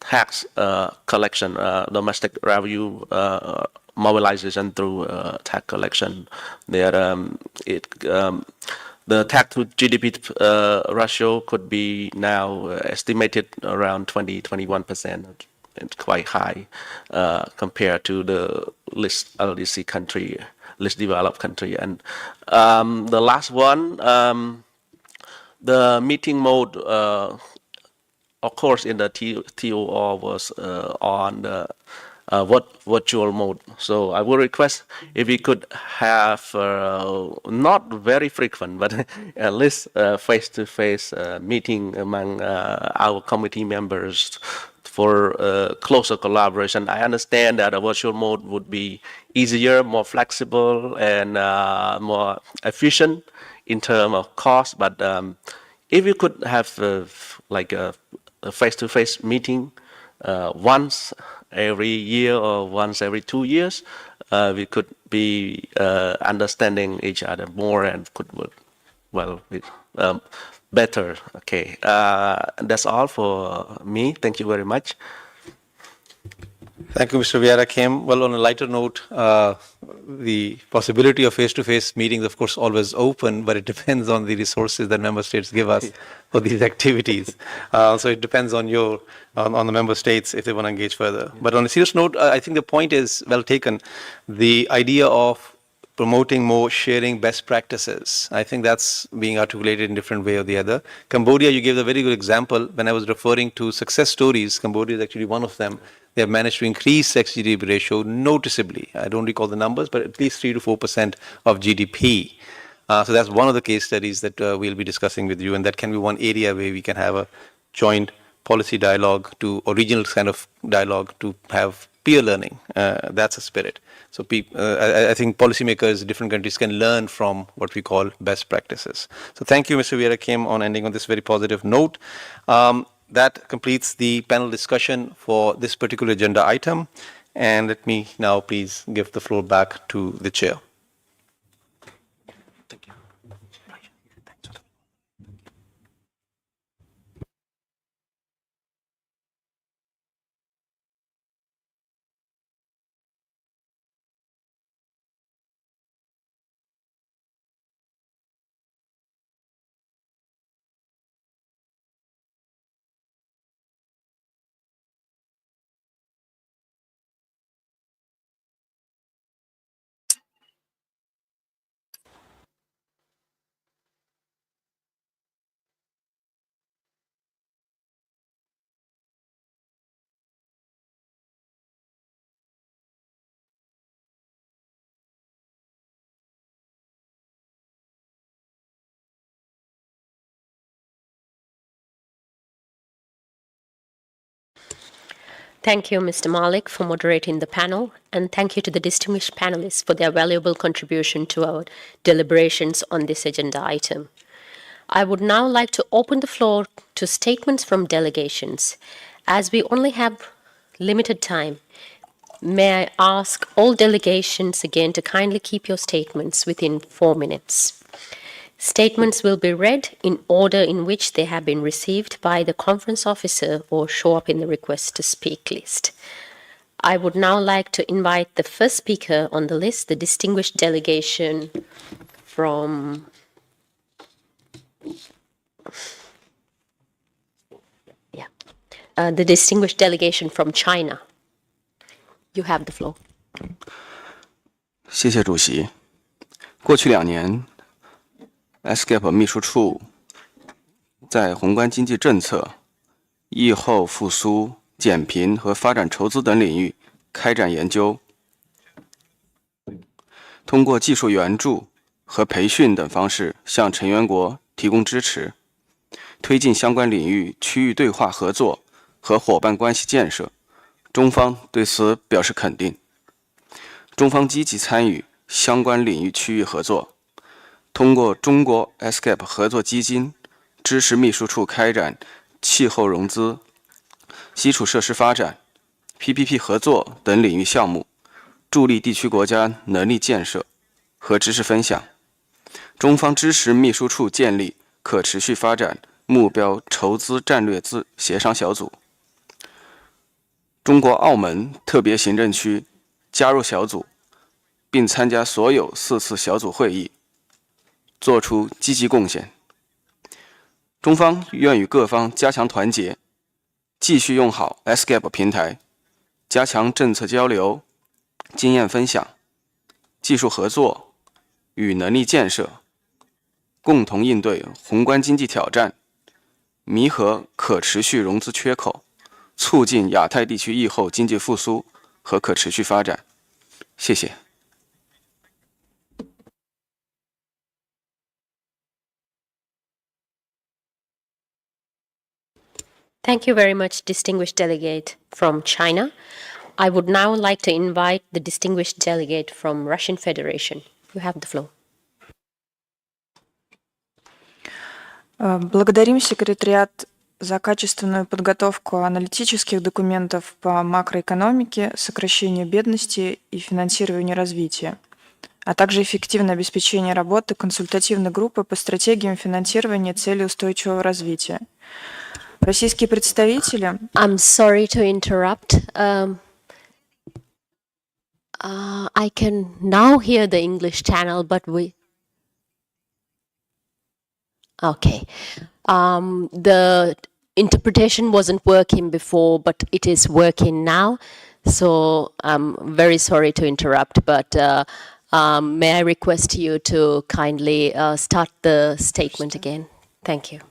Speaker 1: tax collection, domestic revenue mobilization through tax collection. The tax to GDP ratio could be now estimated around 20-21%. It's quite high compared to the least LDC country, least developed country. And the last one, the meeting mode, of course, in the TOR was on the virtual mode. So I would request if we could have not very frequent, but at least face-to-face meeting among our committee members for closer collaboration. I understand that a virtual mode would be easier, more flexible, and more efficient in terms of cost. But if you could have like a face-to-face meeting once every year or once every 2 years, we could be understanding each other more and could work well with better. Okay, that's all for me. Thank you very much.
Speaker 5: Thank you, Mr. Vieira Kim. Well, on a lighter note, the possibility of face-to-face meetings, of course, always open, but it depends on the resources that member states give us for these activities. So it depends on on the member states if they want to engage further. But on a serious note, I think the point is well taken. The idea of promoting more sharing best practices, I think that's being articulated in different way or the other. Cambodia, you gave a very good example. When I was referring to success stories, Cambodia is actually one of them. They have managed to increase sex-GDP ratio noticeably. I don't recall the numbers, but at least 3 to 4% of GDP. So that's one of the case studies that we'll be discussing with you, and that can be one area where we can have a joint policy dialogue or regional kind of dialogue to have peer learning. That's a spirit. So I think policymakers, different countries can learn from what we call best practices. So thank you, Mr. Vieira Kim, on ending on this very positive note. That completes the panel discussion for this particular agenda item. And let me now please give the floor back to the chair.
Speaker 3: Thank you, Mr. Malik, for moderating the panel, and thank you to the distinguished panelists for their valuable contribution to our deliberations on this agenda item. I would now like to open the floor to statements from delegations. As we only have limited time, may I ask all delegations again to kindly keep your statements within 4 minutes. Statements will be read in order in which they have been received by the conference officer or show up in the request to speak list. I would now like to invite the first speaker on the list, the distinguished delegation from the distinguished delegation from China. You have the floor.
Speaker 9: 谢谢主席。过去2年 ，ESCAP 秘书处在宏观经济政策、疫后复苏、减贫和发展筹资等领域开展研究，通过技术援助和培训等方式向成员国提供支持，推进相关领域区域对话合作和伙伴关系建设。中方对此表示肯定。中方积极参与相关领域区域合作，通过中国 ESCAP 合作基金支持秘书处开展气候融资、基础设施发展、PPP 合作等领域项目，助力地区国家能力建设和知识分享。中方支持秘书处建立可持续发展目标筹资战略协商小组。中国澳门特别行政区加入小组，并参加所有4次小组会议，做出积极贡献。中方愿与各方加强团结，继续用好 ESCAP 平台，加强政策交流、经验分享、技术合作与能力建设，共同应对宏观经济挑战，弥合可持续融资缺口，促进亚太地区疫后经济复苏和可持续发展。谢谢。
Speaker 3: Thank you very much, distinguished delegate from China. I would now like to invite the distinguished delegate from Russian Federation. You have the floor.
Speaker 10: Благодарим секретариат за качественную подготовку аналитических документов по макроэкономике, сокращению бедности и финансированию развития, а также эффективное обеспечение работы консультативной группы по стратегиям финансирования целей устойчивого развития. Российские представители...
Speaker 3: I'm sorry to interrupt. I can now hear the English channel, but we... Okay. The interpretation wasn't working before, but it is working now. So I'm very sorry to interrupt, but may I request you to kindly start the statement again? Thank you.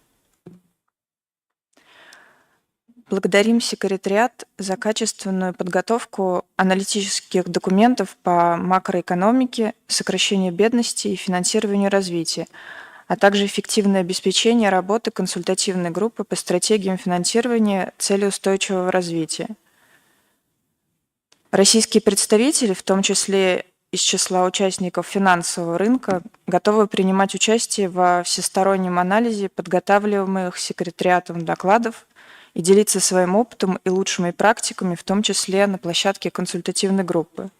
Speaker 10: Благодарим секретариат за качественную подготовку аналитических документов по макроэкономике, сокращению бедности и финансированию развития, а также эффективное обеспечение работы консультативной группы по стратегиям финансирования целей устойчивого развития. Российские представители, в том числе из числа участников финансового рынка, готовы принимать участие во всестороннем анализе подготавливаемых секретариатом докладов и делиться своим опытом и лучшими практиками, в том числе на площадке консультативной группы.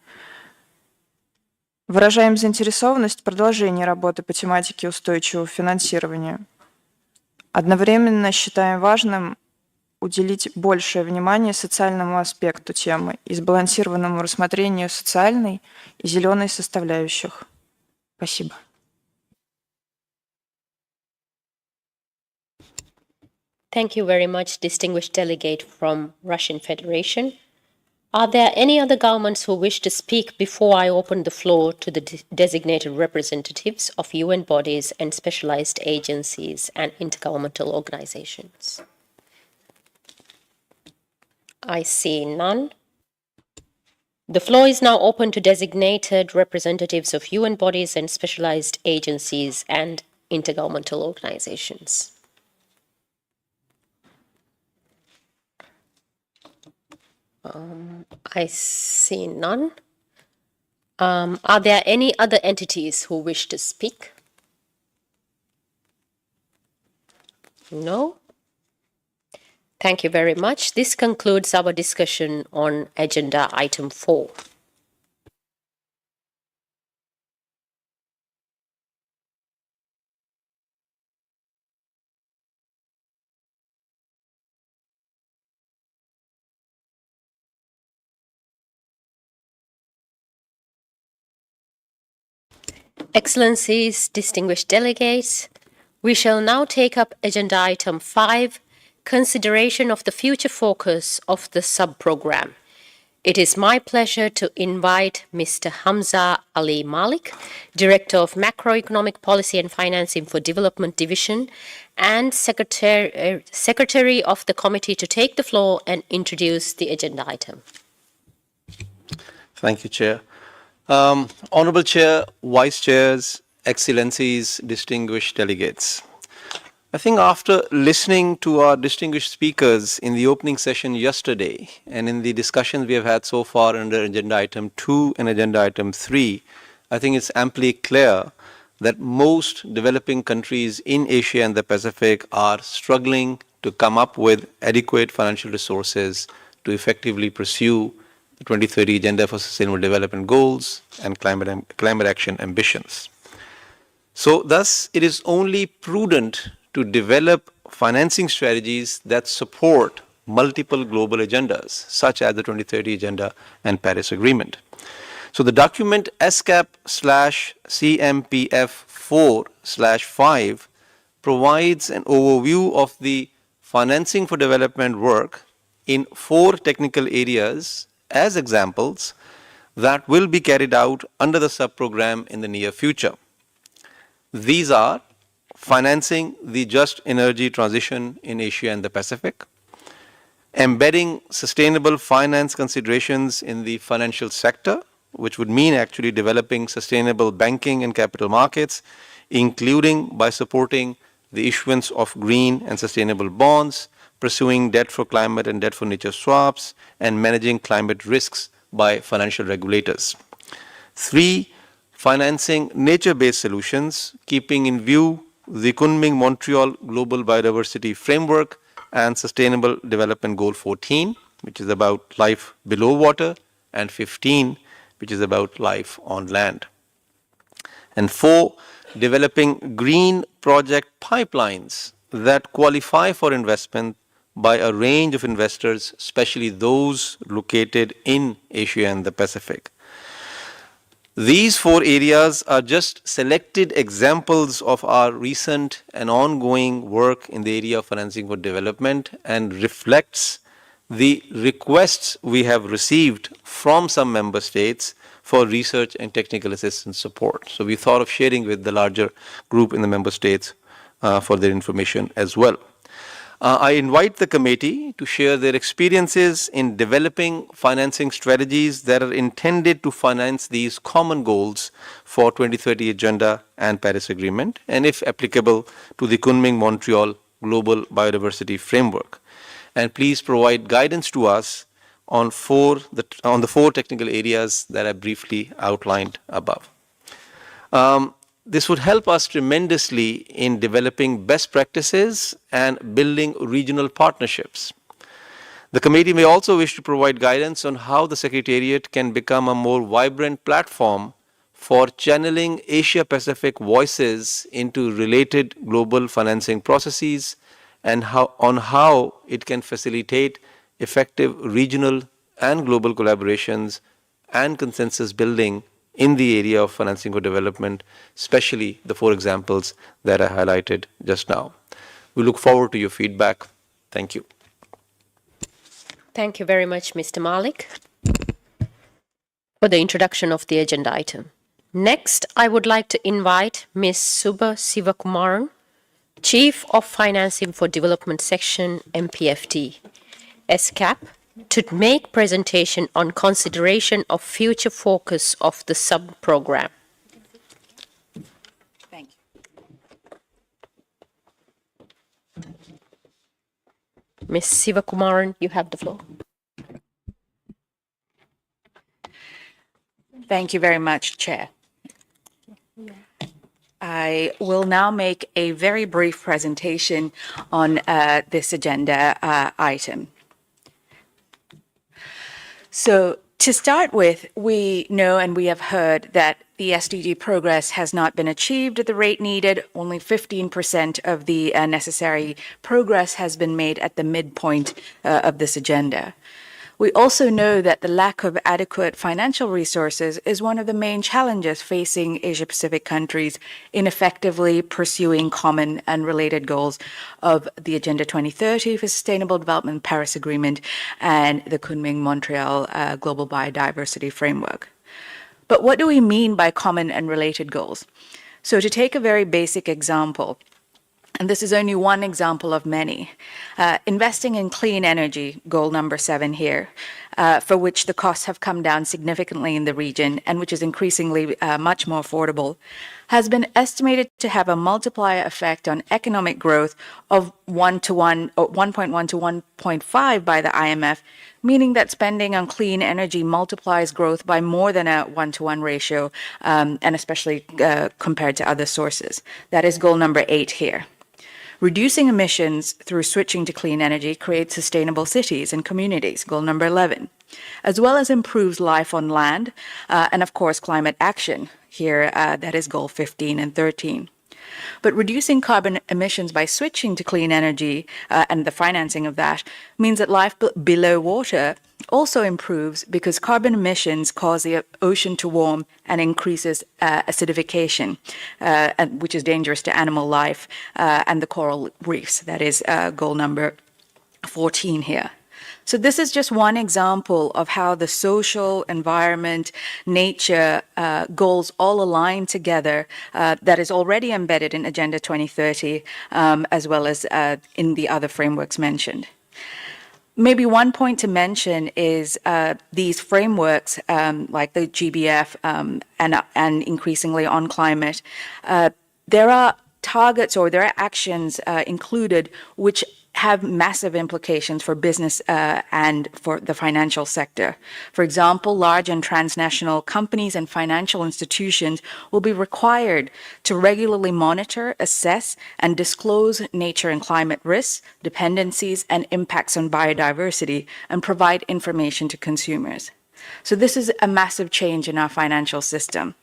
Speaker 10: Выражаем заинтересованность в продолжении работы по тематике устойчивого финансирования. Одновременно считаем важным уделить большее внимание социальному аспекту темы и сбалансированному рассмотрению социальной и зеленой составляющих. Спасибо.
Speaker 3: Thank you very much, distinguished delegate from Russian Federation. Are there any other governments who wish to speak before I open the floor to the designated representatives of UN bodies and specialized agencies and intergovernmental organizations? I see none. The floor is now open to designated representatives of UN bodies and specialized agencies and intergovernmental organizations. I see none. Are there any other entities who wish to speak? No? Thank you very much. This concludes our discussion on agenda item 4. Excellencies, distinguished delegates, we shall now take up agenda item 5, consideration of the future focus of the sub-program. It is my pleasure to invite Mr. Hamza Ali Malik, Director of Macroeconomic Policy and Financing for Development Division and Secretary of the Committee, to take the floor and introduce the agenda item.
Speaker 5: Thank you, Chair. Honorable Chair, Vice Chairs, Excellencies, distinguished delegates. I think after listening to our distinguished speakers in the opening session yesterday and in the discussions we have had so far under agenda item 2 and agenda item 3, I think it's amply clear that most developing countries in Asia and the Pacific are struggling to come up with adequate financial resources to effectively pursue the 2030 Agenda for Sustainable Development Goals and climate action ambitions. So thus, it is only prudent to develop financing strategies that support multiple global agendas, such as the 2030 Agenda and Paris Agreement. So the document ESCAP/CMPF4/5 provides an overview of the financing for development work in 4 technical areas as examples that will be carried out under the sub-program in the near future. These are financing the just energy transition in Asia and the Pacific, embedding sustainable finance considerations in the financial sector, which would mean actually developing sustainable banking and capital markets, including by supporting the issuance of green and sustainable bonds, pursuing debt for climate and debt for nature swaps, and managing climate risks by financial regulators. 3, financing nature-based solutions, keeping in view the Kunming-Montreal Global Biodiversity Framework and Sustainable Development Goal 14, which is about life below water, and 15, which is about life on land. And 4, developing green project pipelines that qualify for investment by a range of investors, especially those located in Asia and the Pacific. These 4 areas are just selected examples of our recent and ongoing work in the area of financing for development and reflects the requests we have received from some member states for research and technical assistance support. So we thought of sharing with the larger group in the member states for their information as well. I invite the committee to share their experiences in developing financing strategies that are intended to finance these common goals for 2030 Agenda and Paris Agreement, and if applicable, to the Kunming-Montreal Global Biodiversity Framework. And please provide guidance to us on the 4 technical areas that I briefly outlined above. This would help us tremendously in developing best practices and building regional partnerships. The committee may also wish to provide guidance on how the Secretariat can become a more vibrant platform for channeling Asia-Pacific voices into related global financing processes and how it can facilitate effective regional and global collaborations and consensus building in the area of financing for development, especially the 4 examples that I highlighted just now. We look forward to your feedback. Thank you.
Speaker 3: Thank you very much, Mr. Malik, for the introduction of the agenda item. Next, I would like to invite Ms. Subha Sivakumaran, Chief of Financing for Development Section, MPFD, ESCAP, to make presentation on consideration of future focus of the sub-program.
Speaker 11: Thank you.
Speaker 3: Ms. Sivakumaran, you have the floor.
Speaker 11: Thank you very much, Chair. I will now make a very brief presentation on this agenda item. So to start with, we know and we have heard that the SDG progress has not been achieved at the rate needed. Only 15% of the necessary progress has been made at the midpoint of this agenda. We also know that the lack of adequate financial resources is one of the main challenges facing Asia-Pacific countries in effectively pursuing common and related goals of the Agenda 2030 for Sustainable Development Paris Agreement and the Kunming-Montreal Global Biodiversity Framework. But what do we mean by common and related goals? So to take a very basic example, and this is only one example of many. Investing in clean energy, goal number 7 here, for which the costs have come down significantly in the region and which is increasingly much more affordable, has been estimated to have a multiplier effect on economic growth of 1.1 to 1.5 by the IMF, meaning that spending on clean energy multiplies growth by more than a 1-to-1 ratio, and especially compared to other sources. That is goal number 8 here. Reducing emissions through switching to clean energy creates sustainable cities and communities, goal number 11, as well as improves life on land, and of course climate action. Here, that is goal 15 and 13. But reducing carbon emissions by switching to clean energy and the financing of that means that life below water also improves because carbon emissions cause the ocean to warm and increases acidification, which is dangerous to animal life and the coral reefs. That is goal number 14 here. So this is just one example of how the social, environment, nature goals all align together that is already embedded in Agenda 2030 as well as in the other frameworks mentioned. Maybe one point to mention is these frameworks like the GBF and increasingly on climate, there are targets or there are actions included which have massive implications for business and for the financial sector. For example, large and transnational companies and financial institutions will be required to regularly monitor, assess, and disclose nature and climate risks, dependencies, and impacts on biodiversity, and provide information to consumers. So this is a massive change in our financial system.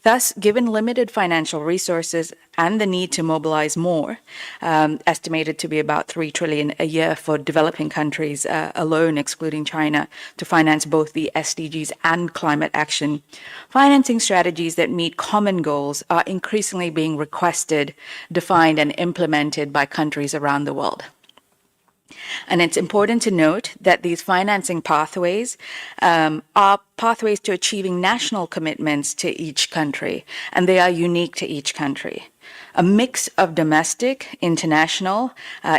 Speaker 11: Thus, given limited financial resources and the need to mobilize more, estimated to be about 3 trillion a year for developing countries alone, excluding China, to finance both the SDGs and climate action, financing strategies that meet common goals are increasingly being requested, defined, and implemented by countries around the world. And it's important to note that these financing pathways are pathways to achieving national commitments to each country, and they are unique to each country. A mix of domestic, international,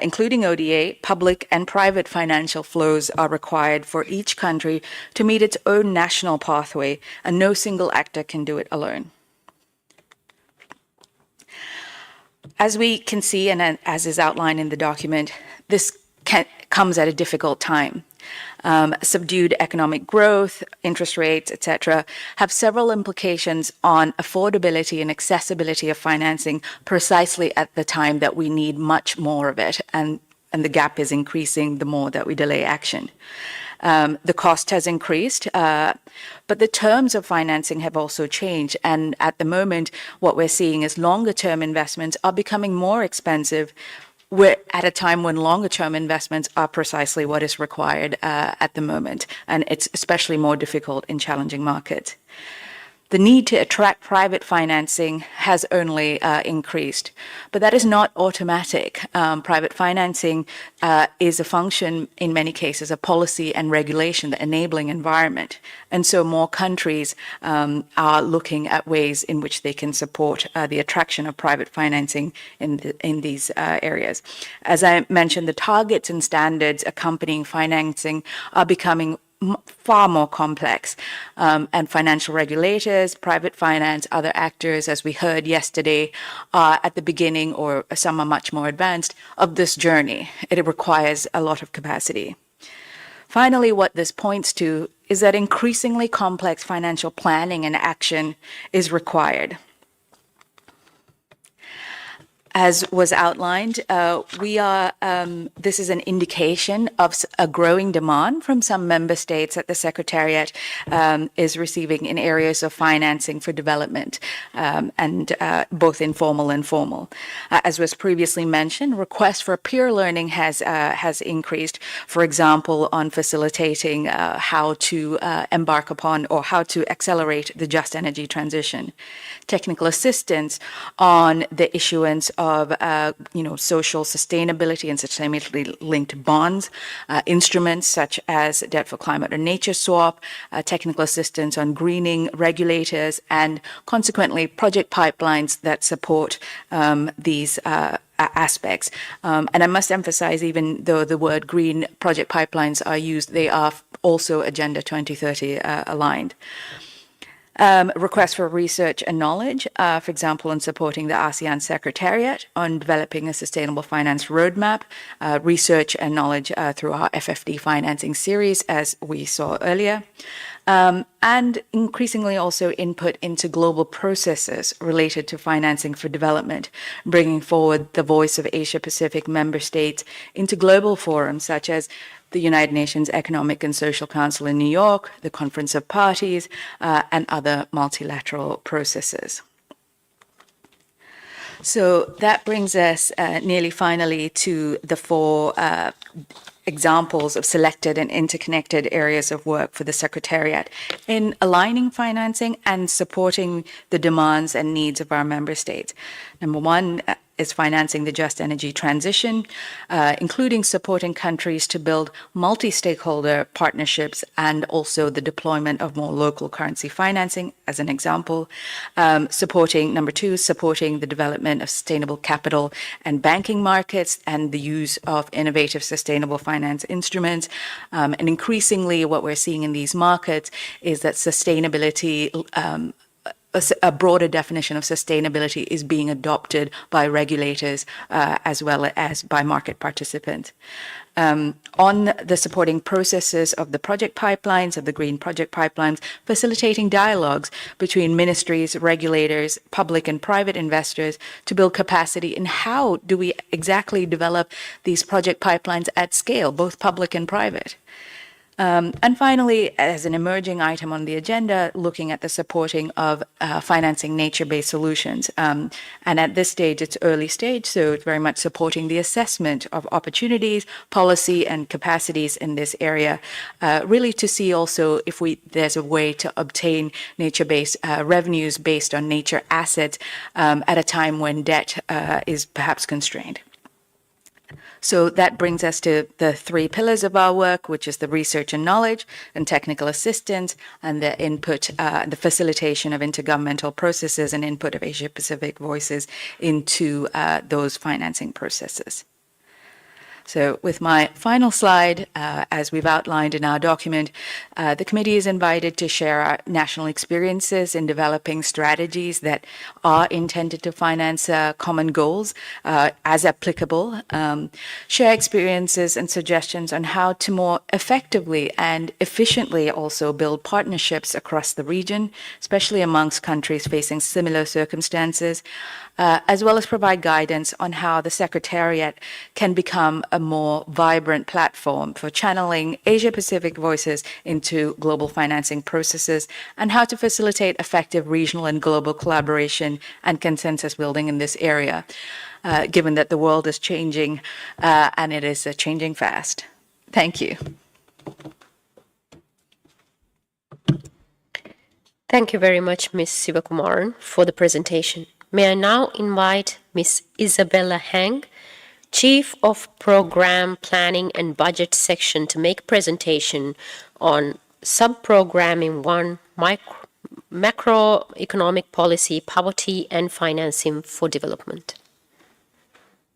Speaker 11: including ODA, public and private financial flows are required for each country to meet its own national pathway, and no single actor can do it alone. As we can see, and as is outlined in the document, this comes at a difficult time. Subdued economic growth, interest rates, etc., have several implications on affordability and accessibility of financing precisely at the time that we need much more of it, and the gap is increasing the more that we delay action. The cost has increased, but the terms of financing have also changed. And at the moment, what we're seeing is longer-term investments are becoming more expensive. We're at a time when longer-term investments are precisely what is required at the moment, and it's especially more difficult in challenging markets. The need to attract private financing has only increased, but that is not automatic. Private financing is a function, in many cases, of policy and regulation, the enabling environment. And so more countries are looking at ways in which they can support the attraction of private financing in these areas. As I mentioned, the targets and standards accompanying financing are becoming far more complex, and financial regulators, private finance, other actors, as we heard yesterday, are at the beginning, or some are much more advanced, of this journey. It requires a lot of capacity. Finally, what this points to is that increasingly complex financial planning and action is required. As was outlined, this is an indication of a growing demand from some member states that the Secretariat is receiving in areas of financing for development, and both informal and formal. As was previously mentioned, requests for peer learning has increased, for example, on facilitating how to embark upon or how to accelerate the just energy transition. Technical assistance on the issuance of social sustainability and sustainability-linked bonds, instruments such as debt for climate or nature swap, technical assistance on greening regulators, and consequently project pipelines that support these aspects. And I must emphasize, even though the word green project pipelines are used, they are also Agenda 2030 aligned. Requests for research and knowledge, for example, on supporting the ASEAN Secretariat on developing a sustainable finance roadmap, research and knowledge through our FFD financing series, as we saw earlier, and increasingly also input into global processes related to financing for development, bringing forward the voice of Asia-Pacific member states into global forums such as the United Nations Economic and Social Council in New York, the Conference of Parties, and other multilateral processes. So that brings us nearly finally to the four examples of selected and interconnected areas of work for the Secretariat in aligning financing and supporting the demands and needs of our member states. Number one is financing the just energy transition, including supporting countries to build multi-stakeholder partnerships and also the deployment of more local currency financing, as an example. Number two, supporting the development of sustainable capital and banking markets and the use of innovative sustainable finance instruments. And increasingly, what we're seeing in these markets is that sustainability, a broader definition of sustainability is being adopted by regulators as well as by market participants. On the supporting processes of the project pipelines, of the green project pipelines, facilitating dialogues between ministries, regulators, public and private investors to build capacity in how do we exactly develop these project pipelines at scale, both public and private. And finally, as an emerging item on the agenda, looking at the supporting of financing nature-based solutions. And at this stage, it's early stage, so it's very much supporting the assessment of opportunities, policy, and capacities in this area, really to see also if there's a way to obtain nature-based revenues based on nature assets at a time when debt is perhaps constrained. So that brings us to the three pillars of our work, which is the research and knowledge and technical assistance and the input, the facilitation of intergovernmental processes and input of Asia-Pacific voices into those financing processes. So with my final slide, as we've outlined in our document, the committee is invited to share our national experiences in developing strategies that are intended to finance common goals as applicable, share experiences and suggestions on how to more effectively and efficiently also build partnerships across the region, especially amongst countries facing similar circumstances, as well as provide guidance on how the Secretariat can become a more vibrant platform for channeling Asia-Pacific voices into global financing processes and how to facilitate effective regional and global collaboration and consensus building in this area, given that the world is changing and it is changing fast. Thank you.
Speaker 3: Thank you very much, Ms. Sivakumaran, for the presentation. May I now invite Ms. Isabella Heng, Chief of Program Planning and Budget Section, to make presentation on Sub-Programming 1, Macroeconomic Policy, Poverty and Financing for Development.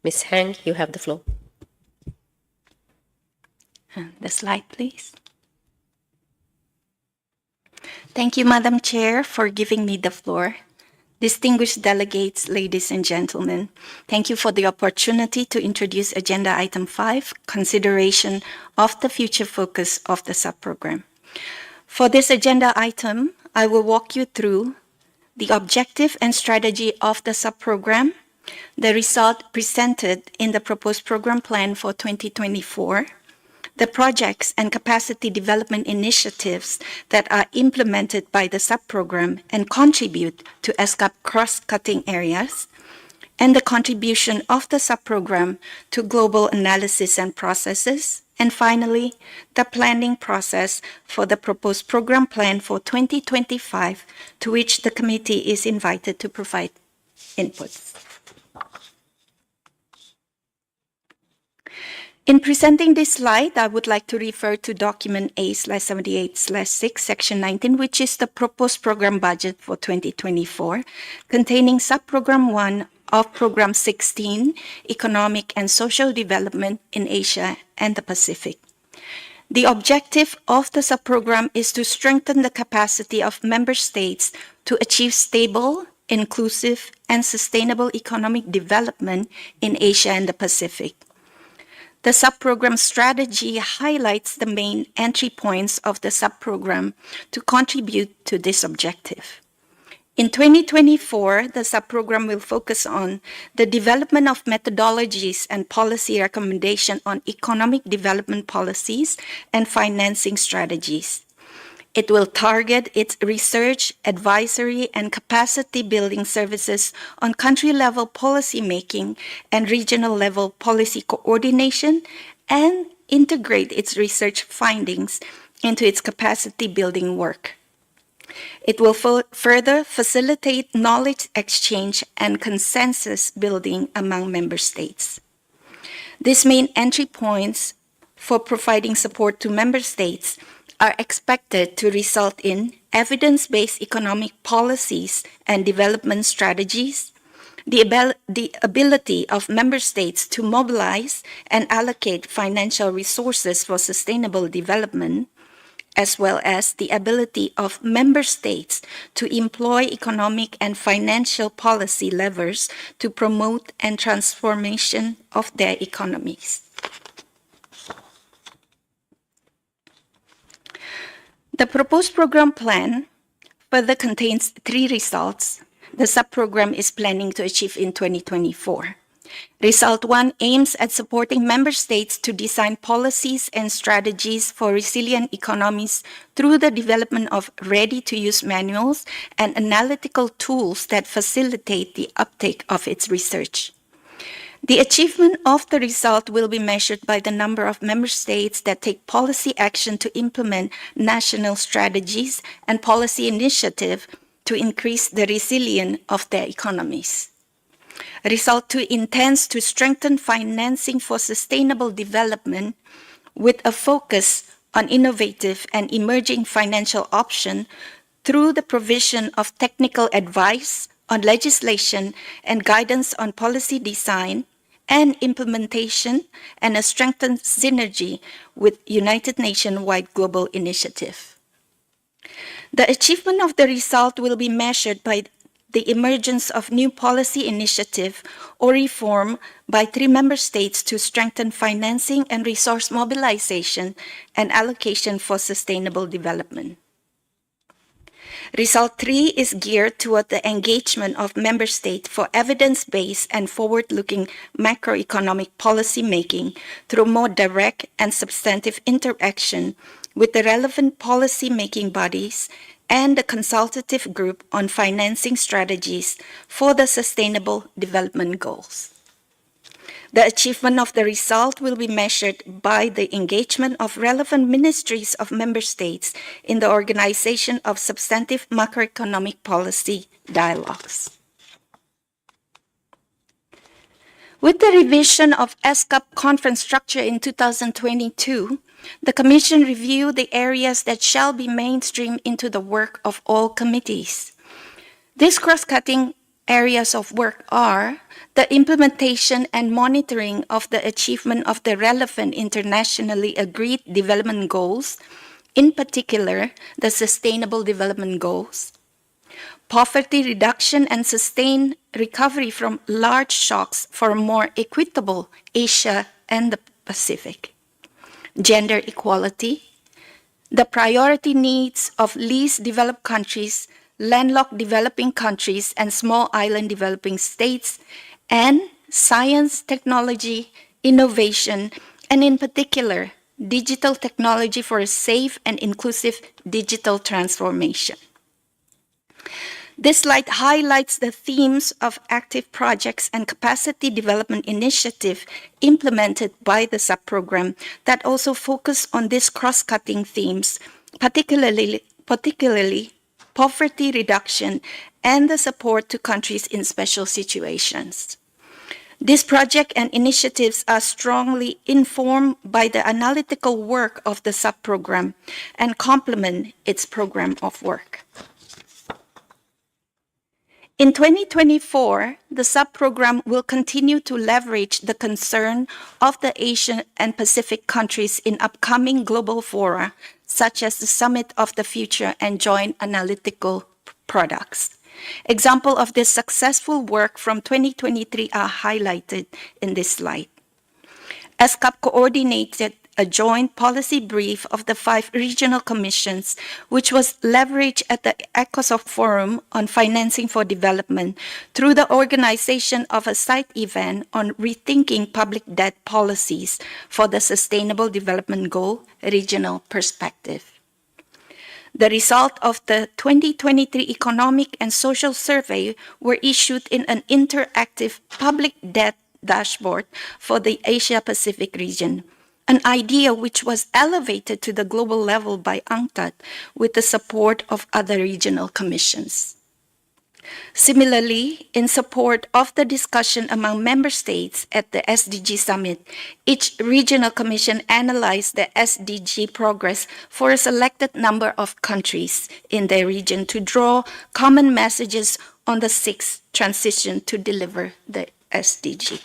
Speaker 3: Ms. Heng, you have the floor.
Speaker 12: The slide, please. Thank you, Madam Chair, for giving me the floor. Distinguished delegates, ladies and gentlemen, thank you for the opportunity to introduce Agenda Item 5, Consideration of the Future Focus of the Sub-Program. For this agenda item, I will walk you through the objective and strategy of the subprogram, the result presented in the proposed program plan for 2024, the projects and capacity development initiatives that are implemented by the subprogram and contribute to ESCAP cross-cutting areas, and the contribution of the subprogram to global analysis and processes, and finally, the planning process for the proposed program plan for 2025, to which the committee is invited to provide inputs. In presenting this slide, I would like to refer to document A/78/6, section 19, which is the proposed program budget for 2024, containing subprogram 1 of program 16, Economic and Social Development in Asia and the Pacific. The objective of the subprogram is to strengthen the capacity of member states to achieve stable, inclusive, and sustainable economic development in Asia and the Pacific. The subprogram strategy highlights the main entry points of the subprogram to contribute to this objective. In 2024, the subprogram will focus on the development of methodologies and policy recommendations on economic development policies and financing strategies. It will target its research, advisory, and capacity building services on country-level policy making and regional-level policy coordination, and integrate its research findings into its capacity building work. It will further facilitate knowledge exchange and consensus building among member states. These main entry points for providing support to member states are expected to result in evidence-based economic policies and development strategies, the ability of member states to mobilize and allocate financial resources for sustainable development, as well as the ability of member states to employ economic and financial policy levers to promote and transformation of their economies. The proposed program plan further contains 3 results the subprogram is planning to achieve in 2024. Result 1 aims at supporting member states to design policies and strategies for resilient economies through the development of ready-to-use manuals and analytical tools that facilitate the uptake of its research. The achievement of the result will be measured by the number of member states that take policy action to implement national strategies and policy initiatives to increase the resilience of their economies. Result 2 intends to strengthen financing for sustainable development with a focus on innovative and emerging financial options through the provision of technical advice on legislation and guidance on policy design and implementation, and a strengthened synergy with United Nations-wide global initiative. The achievement of the result will be measured by the emergence of new policy initiative or reform by 3 member states to strengthen financing and resource mobilization and allocation for sustainable development. Result 3 is geared toward the engagement of member states for evidence-based and forward-looking macroeconomic policy making through more direct and substantive interaction with the relevant policy-making bodies and the consultative group on financing strategies for the Sustainable Development Goals. The achievement of the result will be measured by the engagement of relevant ministries of member states in the organization of substantive macroeconomic policy dialogues. With the revision of ESCAP conference structure in 2022, the Commission reviewed the areas that shall be mainstreamed into the work of all committees. These cross-cutting areas of work are the implementation and monitoring of the achievement of the relevant internationally agreed development goals, in particular the Sustainable Development Goals, poverty reduction and sustained recovery from large shocks for a more equitable Asia and the Pacific, gender equality, the priority needs of least developed countries, landlocked developing countries, and small island developing states, and science, technology, innovation, and in particular, digital technology for a safe and inclusive digital transformation. This slide highlights the themes of active projects and capacity development initiative implemented by the subprogram that also focus on these cross-cutting themes, particularly poverty reduction and the support to countries in special situations. These projects and initiatives are strongly informed by the analytical work of the subprogram and complement its program of work. In 2024, the subprogram will continue to leverage the concern of the Asian and Pacific countries in upcoming global fora, such as the Summit of the Future and Joint Analytical Products. Examples of this successful work from 2023 are highlighted in this slide. ESCAP coordinated a joint policy brief of the 5 regional commissions, which was leveraged at the ECOSOC Forum on Financing for Development through the organization of a side event on rethinking public debt policies for the Sustainable Development Goal regional perspective. The result of the 2023 Economic and Social Survey were issued in an interactive public debt dashboard for the Asia-Pacific region, an idea which was elevated to the global level by UNCTAD with the support of other regional commissions. Similarly, in support of the discussion among member states at the SDG Summit, each regional commission analyzed the SDG progress for a selected number of countries in their region to draw common messages on the 6th transition to deliver the SDG.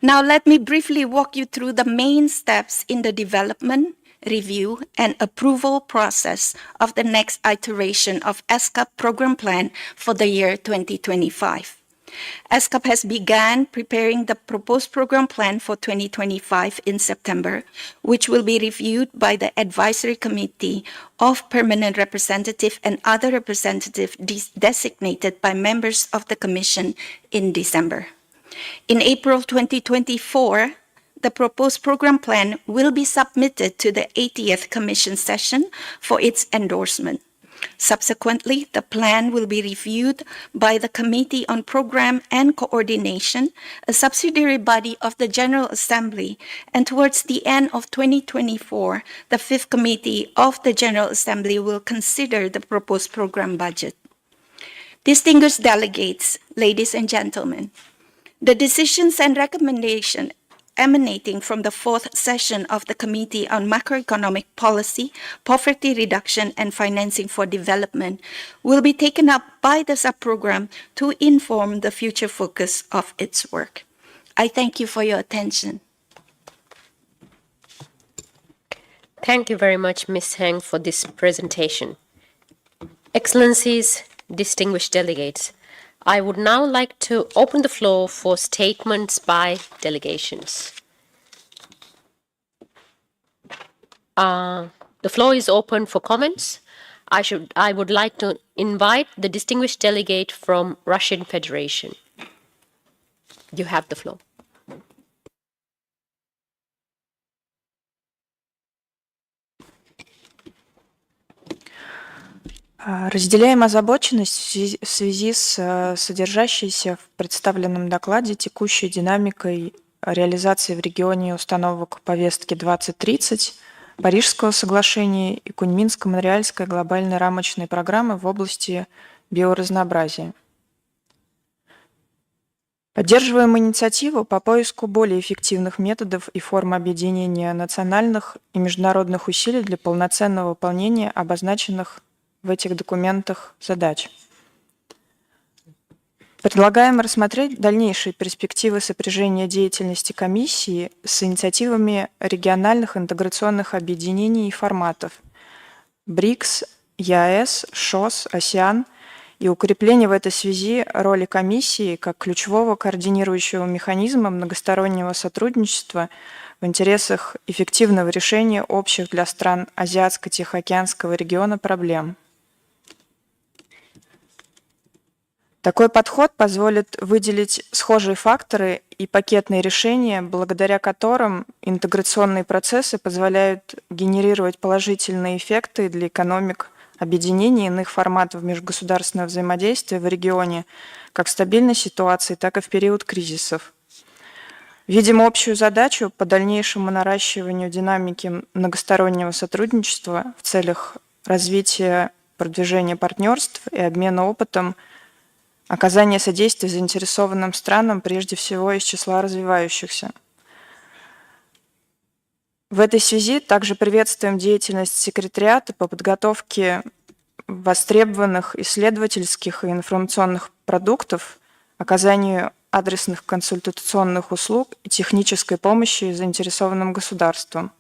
Speaker 12: Now let me briefly walk you through the main steps in the development, review, and approval process of the next iteration of ESCAP program plan for the year 2025. ESCAP has begun preparing the proposed program plan for 2025 in September, which will be reviewed by the Advisory Committee of Permanent Representative and other representatives designated by members of the Commission in December. In April 2024, the proposed program plan will be submitted to the 80th Commission session for its endorsement. Subsequently, the plan will be reviewed by the Committee on Program and Coordination, a subsidiary body of the General Assembly, and towards the end of 2024, the 5th Committee of the General Assembly will consider the proposed program budget. Distinguished delegates, ladies and gentlemen, the decisions and recommendations emanating from the 4th session of the Committee on Macroeconomic Policy, Poverty Reduction, and Financing for Development will be taken up by the subprogram to inform the future focus of its work. I thank you for your attention.
Speaker 3: Thank you very much, Ms. Heng, for this presentation. Excellencies, distinguished delegates, I would now like to open the floor for statements by delegations. The floor is open for comments. I would like to invite the distinguished delegate from Russian Federation. You have the floor.
Speaker 10: Разделяем озабоченность в связи с содержащейся в представленном докладе текущей динамикой реализации в регионе установок повестки 2030, Парижского соглашения и Куньминско-Монреальской глобальной рамочной программы в области биоразнообразия. Поддерживаем инициативу по поиску более эффективных методов и форм объединения национальных и международных усилий для полноценного выполнения обозначенных в этих документах задач. Предлагаем рассмотреть дальнейшие перспективы сопряжения деятельности комиссии с инициативами региональных интеграционных объединений и форматов БРИКС, ЕАЭС, ШОС, АСЕАН и укрепление в этой связи роли комиссии как ключевого координирующего механизма многостороннего сотрудничества в интересах эффективного решения общих для стран Азиатско-Тихоокеанского региона проблем. Такой подход позволит выделить схожие факторы и пакетные решения, благодаря которым интеграционные процессы позволяют генерировать положительные эффекты для экономик объединения иных форматов межгосударственного взаимодействия в регионе, как в стабильной ситуации, так и в период кризисов. Видим общую задачу по дальнейшему наращиванию динамики многостороннего сотрудничества в целях развития, продвижения партнерств и обмена опытом, оказание содействия заинтересованным странам, прежде всего из числа развивающихся. В этой связи также приветствуем деятельность секретариата по подготовке востребованных исследовательских и информационных продуктов, оказанию адресных консультационных услуг и технической помощи заинтересованным государствам,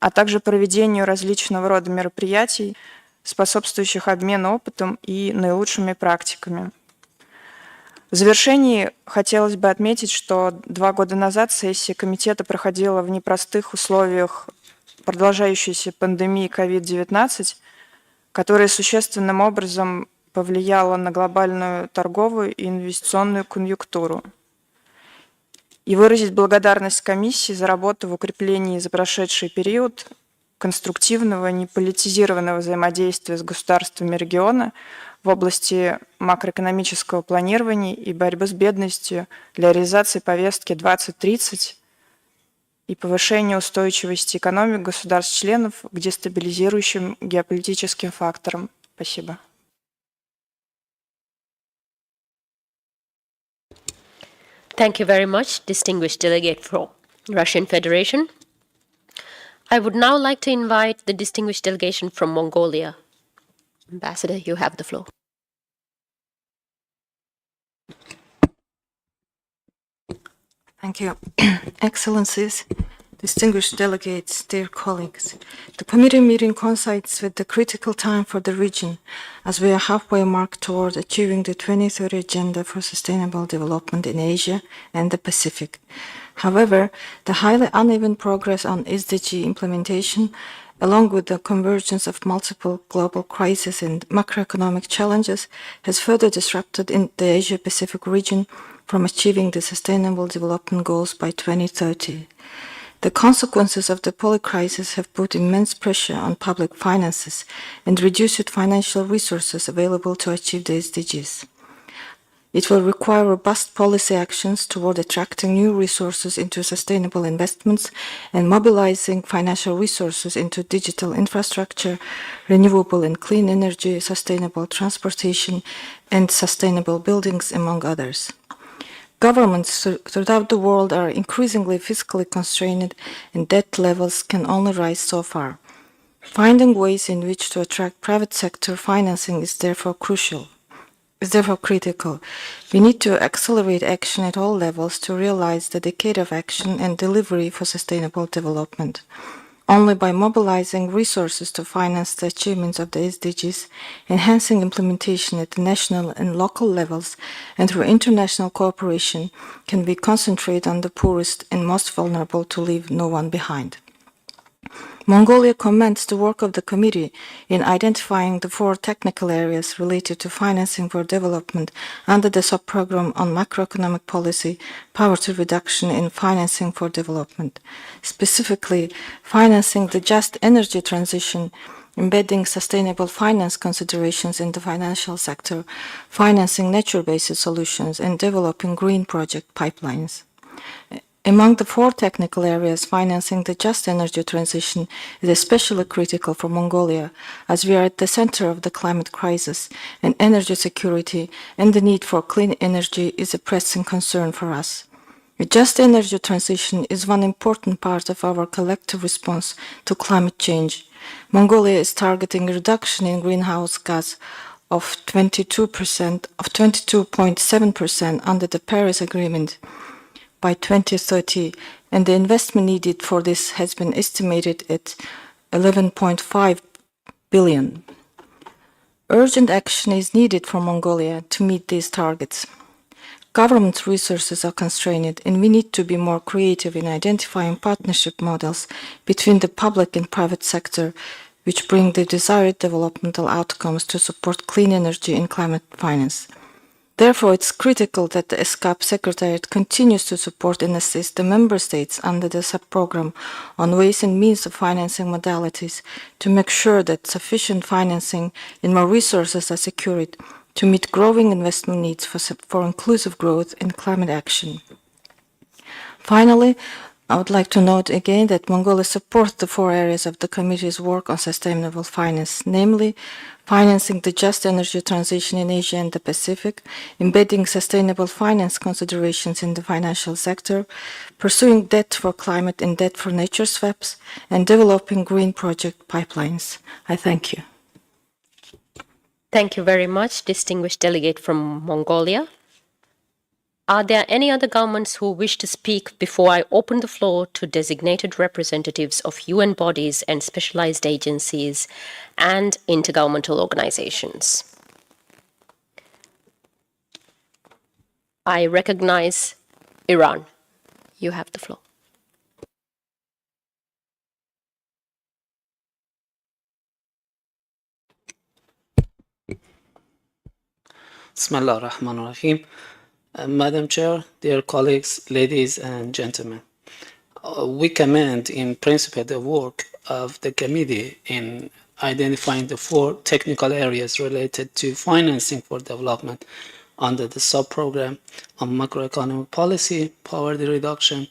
Speaker 10: а также проведению различного рода мероприятий, способствующих обмену опытом и наилучшими практиками. В завершении хотелось бы отметить, что 2 года назад сессия комитета проходила в непростых условиях продолжающейся пандемии COVID-19, которая существенным образом повлияла на глобальную торговую и инвестиционную конъюнктуру. И выразить благодарность комиссии за работу в укреплении за прошедший период конструктивного, неполитизированного взаимодействия с государствами региона в области макроэкономического планирования и борьбы с бедностью для реализации повестки 2030 и повышения устойчивости экономик государств-членов к дестабилизирующим геополитическим факторам. Спасибо.
Speaker 3: Thank you very much, distinguished delegate from Russian Federation. I would now like to invite the distinguished delegation from Mongolia. Ambassador, you have the floor.
Speaker 13: Thank you. Excellencies, distinguished delegates, dear colleagues, the committee meeting coincides with the critical time for the region as we are halfway mark toward achieving the 2030 Agenda for Sustainable Development in Asia and the Pacific. However, the highly uneven progress on SDG implementation, along with the convergence of multiple global crises and macroeconomic challenges, has further disrupted in the Asia-Pacific region from achieving the Sustainable Development Goals by 2030. The consequences of the polycrisis have put immense pressure on public finances and reduced financial resources available to achieve the SDGs. It will require robust policy actions toward attracting new resources into sustainable investments and mobilizing financial resources into digital infrastructure, renewable and clean energy, sustainable transportation, and sustainable buildings, among others. Governments throughout the world are increasingly fiscally constrained, and debt levels can only rise so far. Finding ways in which to attract private sector financing is therefore critical. We need to accelerate action at all levels to realize the decade of action and delivery for sustainable development. Only by mobilizing resources to finance the achievements of the SDGs, enhancing implementation at the national and local levels, and through international cooperation, can we concentrate on the poorest and most vulnerable to leave no one behind. Mongolia commends the work of the committee in identifying the 4 technical areas related to financing for development under the sub-program on macroeconomic policy, poverty reduction and financing for development. Specifically, financing the just energy transition, embedding sustainable finance considerations in the financial sector, financing nature-based solutions, and developing green project pipelines. Among the 4 technical areas, financing the just energy transition is especially critical for Mongolia, as we are at the center of the climate crisis, and energy security and the need for clean energy is a pressing concern for us. A just energy transition is one important part of our collective response to climate change. Mongolia is targeting a reduction in greenhouse gas of 22.7% under the Paris Agreement by 2030, and the investment needed for this has been estimated at 11.5 billion. Urgent action is needed for Mongolia to meet these targets. Government resources are constrained, and we need to be more creative in identifying partnership models between the public and private sector, which bring the desired developmental outcomes to support clean energy and climate finance. Therefore, it's critical that the ESCAP Secretariat continues to support and assist the Member States under the sub-program on ways and means of financing modalities to make sure that sufficient financing and more resources are secured to meet growing investment needs for inclusive growth and climate action. Finally, I would like to note again that Mongolia supports the 4 areas of the Committee's work on sustainable finance, namely financing the just energy transition in Asia and the Pacific, embedding sustainable finance considerations in the financial sector, pursuing debt for climate and debt for nature swaps, and developing green project pipelines. I thank you.
Speaker 3: Thank you very much, distinguished delegate from Mongolia. Are there any other governments who wish to speak before I open the floor to designated representatives of UN bodies and specialized agencies and intergovernmental organizations? I recognize Iran. You have the floor.
Speaker 14: Bismillah ar-Rahman ar-Rahim. Madam Chair, dear colleagues, ladies and gentlemen, we commend in principle the work of the committee in identifying the 4 technical areas related to financing for development under the sub-program on macroeconomic policy, poverty reduction,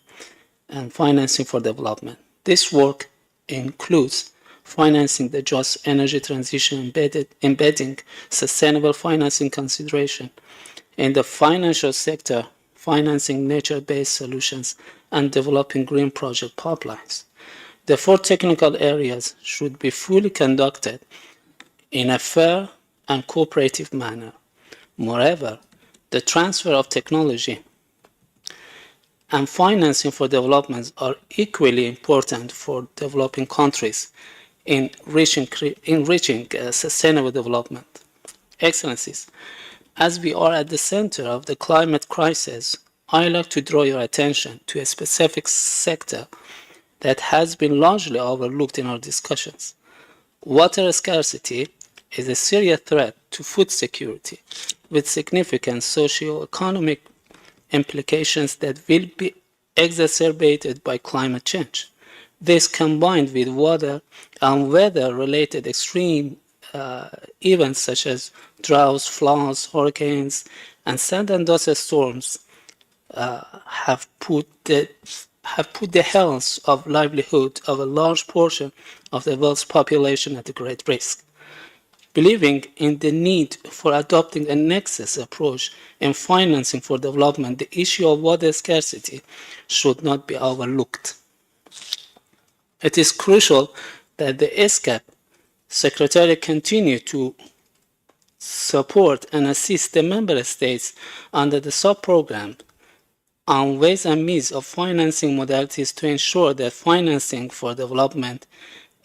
Speaker 14: and financing for development. This work includes financing the just energy transition, embedding sustainable financing consideration in the financial sector, financing nature-based solutions, and developing green project pipelines. The 4 technical areas should be fully conducted in a fair and cooperative manner. Moreover, the transfer of technology and financing for development are equally important for developing countries in reaching sustainable development. Excellencies, as we are at the center of the climate crisis, I'd like to draw your attention to a specific sector that has been largely overlooked in our discussions. Water scarcity is a serious threat to food security, with significant socio-economic implications that will be exacerbated by climate change. This, combined with water and weather-related extreme events such as droughts, floods, hurricanes, and sand and dust storms, have put the health of livelihood of a large portion of the world's population at a great risk. Believing in the need for adopting a nexus approach in financing for development, the issue of water scarcity should not be overlooked. It is crucial that the ESCAP Secretariat continue to support and assist the Member States under the sub-program on ways and means of financing modalities to ensure that financing for development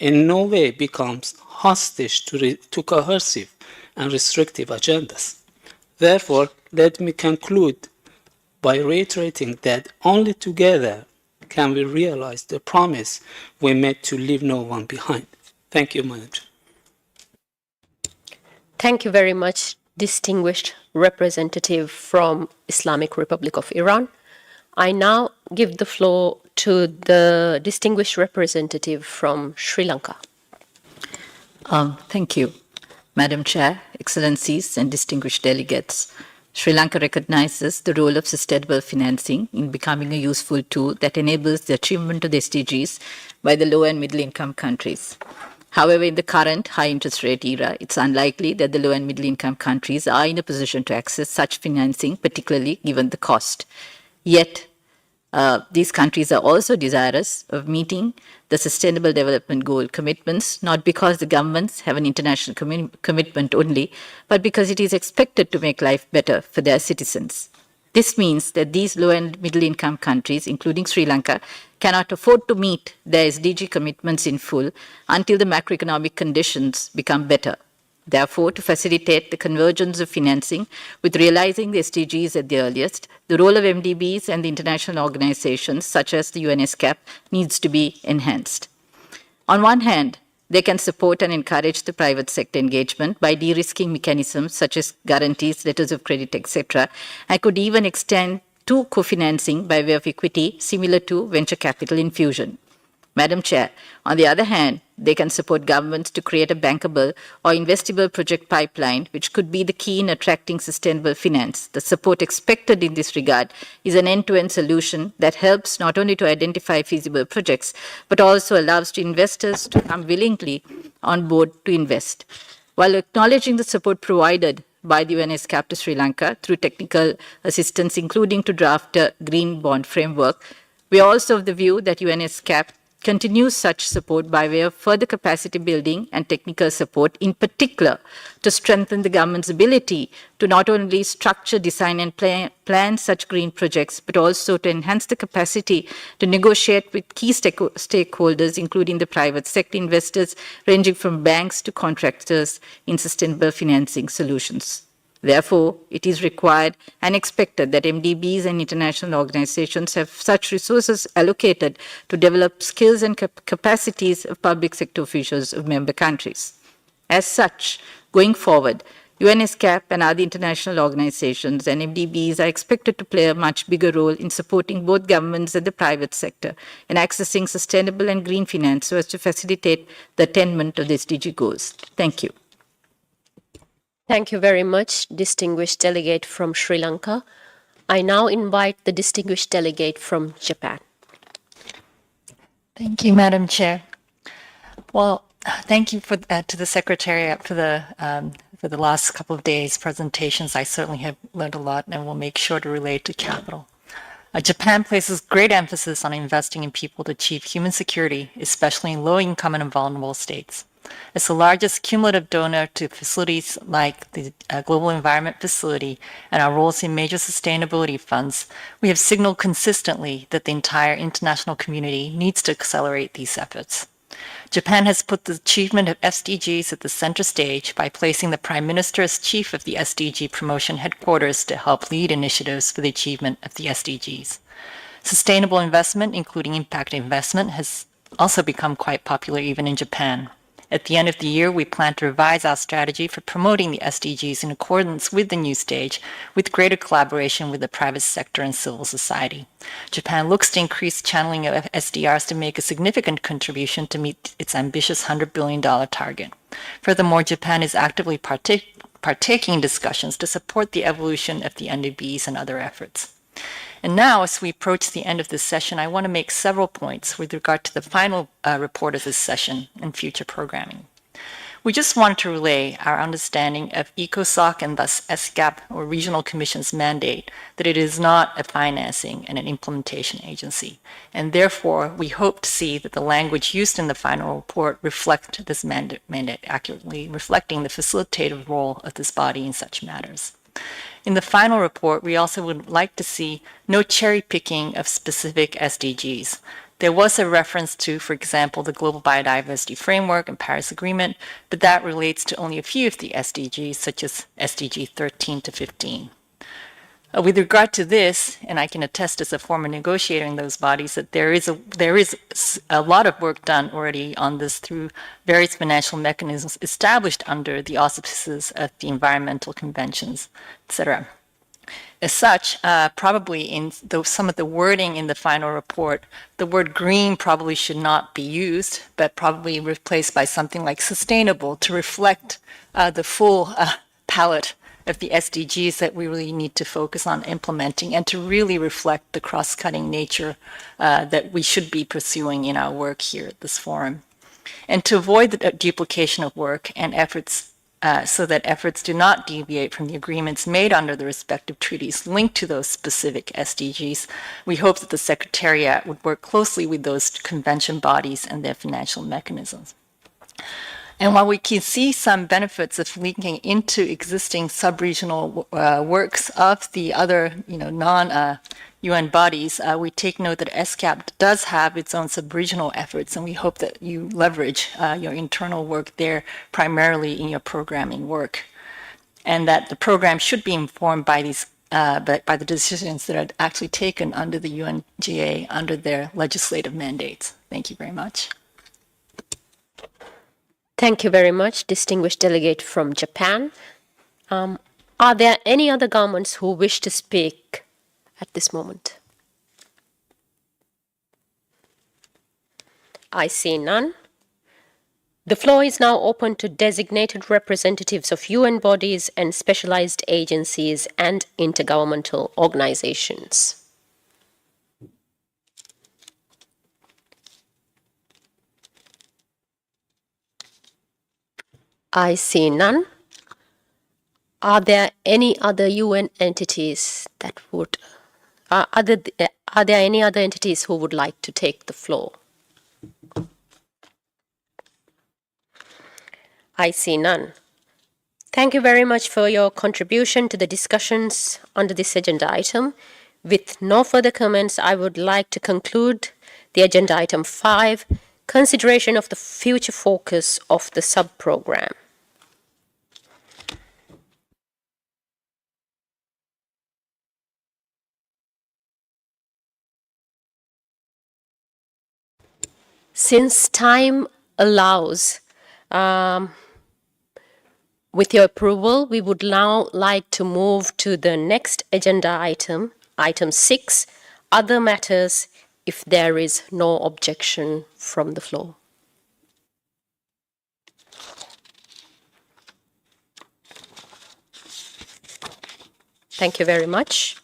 Speaker 14: in no way becomes hostage to coercive and restrictive agendas. Therefore, let me conclude by reiterating that only together can we realize the promise we made to leave no one behind. Thank you, Madam Chair.
Speaker 3: Thank you very much, distinguished representative from Islamic Republic of Iran. I now give the floor to the distinguished representative from Sri Lanka.
Speaker 15: Thank you, Madam Chair, Excellencies, and distinguished delegates. Sri Lanka recognizes the role of sustainable financing in becoming a useful tool that enables the achievement of the SDGs by the low and middle income countries. However, in the current high interest rate era, it's unlikely that the low and middle income countries are in a position to access such financing, particularly given the cost. Yet, these countries are also desirous of meeting the Sustainable Development Goal commitments, not because the governments have an international commitment only, but because it is expected to make life better for their citizens. This means that these low and middle income countries, including Sri Lanka, cannot afford to meet their SDG commitments in full until the macroeconomic conditions become better. Therefore, to facilitate the convergence of financing with realizing the SDGs at the earliest, the role of MDBs and the international organizations such as the ESCAP needs to be enhanced. On one hand, they can support and encourage the private sector engagement by de-risking mechanisms such as guarantees, letters of credit, etc., and could even extend to co-financing by way of equity similar to venture capital infusion. Madam Chair, on the other hand, they can support governments to create a bankable or investable project pipeline, which could be the key in attracting sustainable finance. The support expected in this regard is an end-to-end solution that helps not only to identify feasible projects, but also allows investors to come willingly on board to invest. While acknowledging the support provided by the ESCAP to Sri Lanka through technical assistance, including to draft a green bond framework, we are also of the view that ESCAP continues such support by way of further capacity building and technical support, in particular to strengthen the government's ability to not only structure, design and plan such green projects, but also to enhance the capacity to negotiate with key stakeholders, including the private sector investors, ranging from banks to contractors in sustainable financing solutions. Therefore, it is required and expected that MDBs and international organizations have such resources allocated to develop skills and capacities of public sector officials of member countries. As such, going forward, ESCAP and other international organizations and MDBs are expected to play a much bigger role in supporting both governments and the private sector in accessing sustainable and green finance so as to facilitate the attainment of the SDG goals. Thank you.
Speaker 3: Thank you very much, distinguished delegate from Sri Lanka. I now invite the distinguished delegate from Japan.
Speaker 16: Thank you, Madam Chair. Well, thank you to the Secretariat for the last couple of days' presentations. I certainly have learned a lot and will make sure to relate to capital. Japan places great emphasis on investing in people to achieve human security, especially in low-income and vulnerable states. As the largest cumulative donor to facilities like the Global Environment Facility and our roles in major sustainability funds, we have signaled consistently that the entire international community needs to accelerate these efforts. Japan has put the achievement of SDGs at the center stage by placing the Prime Minister as chief of the SDG promotion headquarters to help lead initiatives for the achievement of the SDGs. Sustainable investment, including impact investment, has also become quite popular even in Japan. At the end of the year, we plan to revise our strategy for promoting the SDGs in accordance with the new stage, with greater collaboration with the private sector and civil society. Japan looks to increase channeling of SDRs to make a significant contribution to meet its ambitious $100 billion target. Furthermore, Japan is actively partaking in discussions to support the evolution of the NDBs and other efforts. And now, as we approach the end of this session, I want to make several points with regard to the final report of this session and future programming. We just wanted to relay our understanding of ECOSOC and thus ESCAP, or Regional Commission's mandate, that it is not a financing and an implementation agency. And therefore, we hope to see that the language used in the final report reflect this mandate accurately, reflecting the facilitative role of this body in such matters. In the final report, we also would like to see no cherry picking of specific SDGs. There was a reference to, for example, the Global Biodiversity Framework and Paris Agreement, but that relates to only a few of the SDGs, such as SDG 13 to 15. With regard to this, and I can attest as a former negotiator in those bodies, that there is a lot of work done already on this through various financial mechanisms established under the auspices of the environmental conventions, etc. As such, probably in some of the wording in the final report, the word green probably should not be used, but probably replaced by something like sustainable to reflect the full palette of the SDGs that we really need to focus on implementing and to really reflect the cross-cutting nature that we should be pursuing in our work here at this forum. And to avoid the duplication of work and efforts so that efforts do not deviate from the agreements made under the respective treaties linked to those specific SDGs, we hope that the Secretariat would work closely with those convention bodies and their financial mechanisms. And while we can see some benefits of linking into existing sub-regional works of the other, non-UN bodies, we take note that ESCAP does have its own sub-regional efforts, and we hope that you leverage your internal work there primarily in your programming work, and that the program should be informed by these by the decisions that are actually taken under the UNGA under their legislative mandates. Thank you very much.
Speaker 3: Thank you very much, distinguished delegate from Japan. Are there any other governments who wish to speak at this moment? I see none. The floor is now open to designated representatives of UN bodies and specialized agencies and intergovernmental organizations. I see none. Are there any other UN entities that would, are there any other entities who would like to take the floor? I see none. Thank you very much for your contribution to the discussions under this agenda item. With no further comments, I would like to conclude the agenda item 5, consideration of the future focus of the sub-program. Since time allows, with your approval, we would now like to move to the next agenda item, item 6, other matters, if there is no objection from the floor. Thank you very much.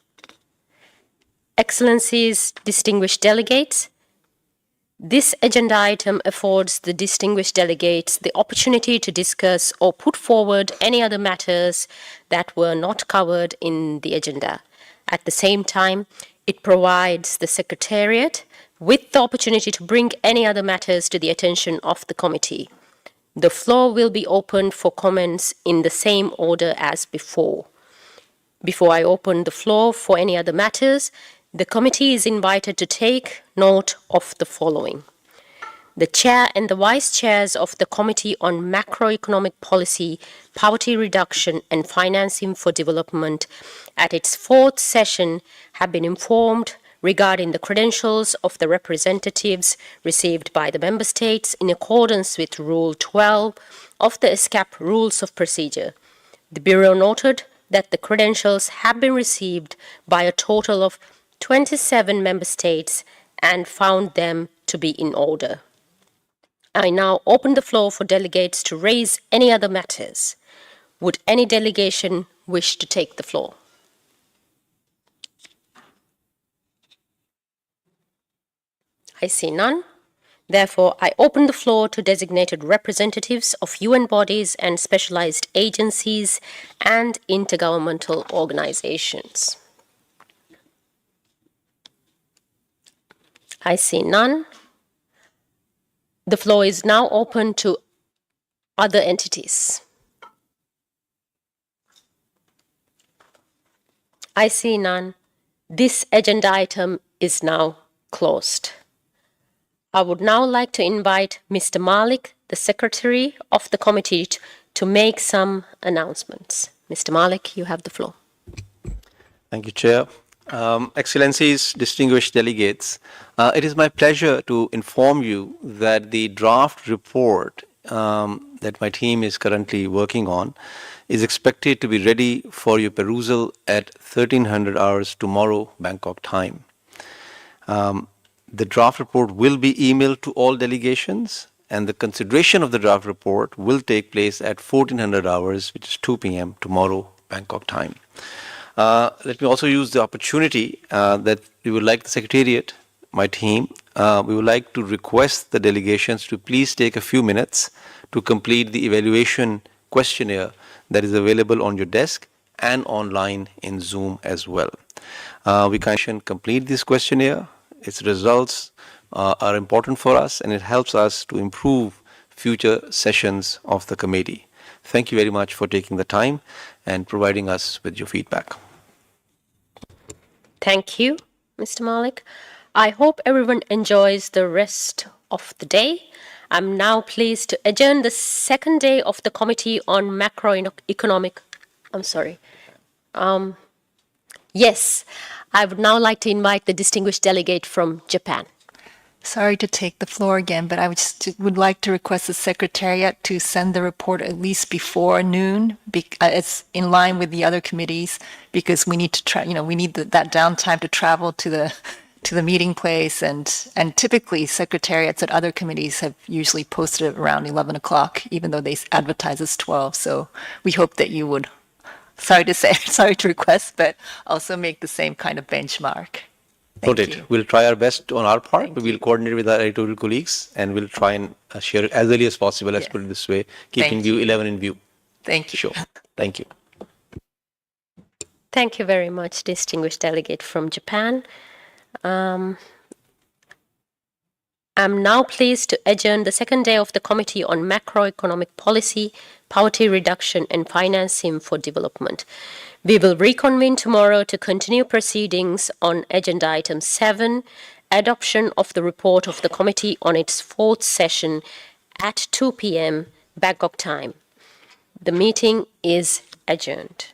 Speaker 3: Excellencies, distinguished delegates, this agenda item affords the distinguished delegates the opportunity to discuss or put forward any other matters that were not covered in the agenda. At the same time, it provides the Secretariat with the opportunity to bring any other matters to the attention of the committee. The floor will be opened for comments in the same order as before. Before I open the floor for any other matters, the committee is invited to take note of the following. The Chair and the Vice Chairs of the Committee on Macroeconomic Policy, Poverty Reduction and Financing for Development at its 4th session have been informed regarding the credentials of the representatives received by the Member States in accordance with Rule 12 of the ESCAP Rules of Procedure. The Bureau noted that the credentials have been received by a total of 27 member states and found them to be in order. I now open the floor for delegates to raise any other matters. Would any delegation wish to take the floor? I see none. Therefore, I open the floor to designated representatives of UN bodies and specialized agencies and intergovernmental organizations. I see none. The floor is now open to other entities. I see none. This agenda item is now closed. I would now like to invite Mr. Malik, the Secretary of the Committee, to make some announcements. Mr. Malik, you have the floor.
Speaker 5: Thank you, Chair. Excellencies, distinguished delegates, it is my pleasure to inform you that the draft report that my team is currently working on is expected to be ready for your perusal at 1300 hours tomorrow, Bangkok time. The draft report will be emailed to all delegations, and the consideration of the draft report will take place at 1400 hours, which is 2 p.m. tomorrow, Bangkok time. Let me also use the opportunity that we would like the Secretariat, my team, we would like to request the delegations to please take a few minutes to complete the evaluation questionnaire that is available on your desk and online in Zoom as well. We can complete this questionnaire. Its results are important for us, and it helps us to improve future sessions of the committee. Thank you very much for taking the time and providing us with your feedback.
Speaker 3: Thank you, Mr. Malik. I hope everyone enjoys the rest of the day. I'm now pleased to adjourn the second day of the Committee on Macroeconomic. Yes, I would now like to invite the distinguished delegate from Japan.
Speaker 16: Sorry to take the floor again, but I would like to request the Secretariat to send the report at least before noon. It's in line with the other committees because we need to we need that downtime to travel to the meeting place, and typically secretariats at other committees have usually posted it around 11 o'clock, even though they advertise as 12. So we hope that you would, sorry to request, but also make the same kind of benchmark.
Speaker 5: Noted. We'll try our best on our part, but we'll coordinate with our editorial colleagues and we'll try and share it as early as possible, let's put it this way, keeping view 11 in view.
Speaker 16: Thank you.
Speaker 5: Sure. Thank you.
Speaker 3: Thank you very much, distinguished delegate from Japan. I'm now pleased to adjourn the second day of the Committee on Macroeconomic Policy, Poverty Reduction and Financing for Development. We will reconvene tomorrow to continue proceedings on Agenda Item 7, adoption of the report of the committee on its fourth session at 2 p.m. Bangkok time. The meeting is adjourned.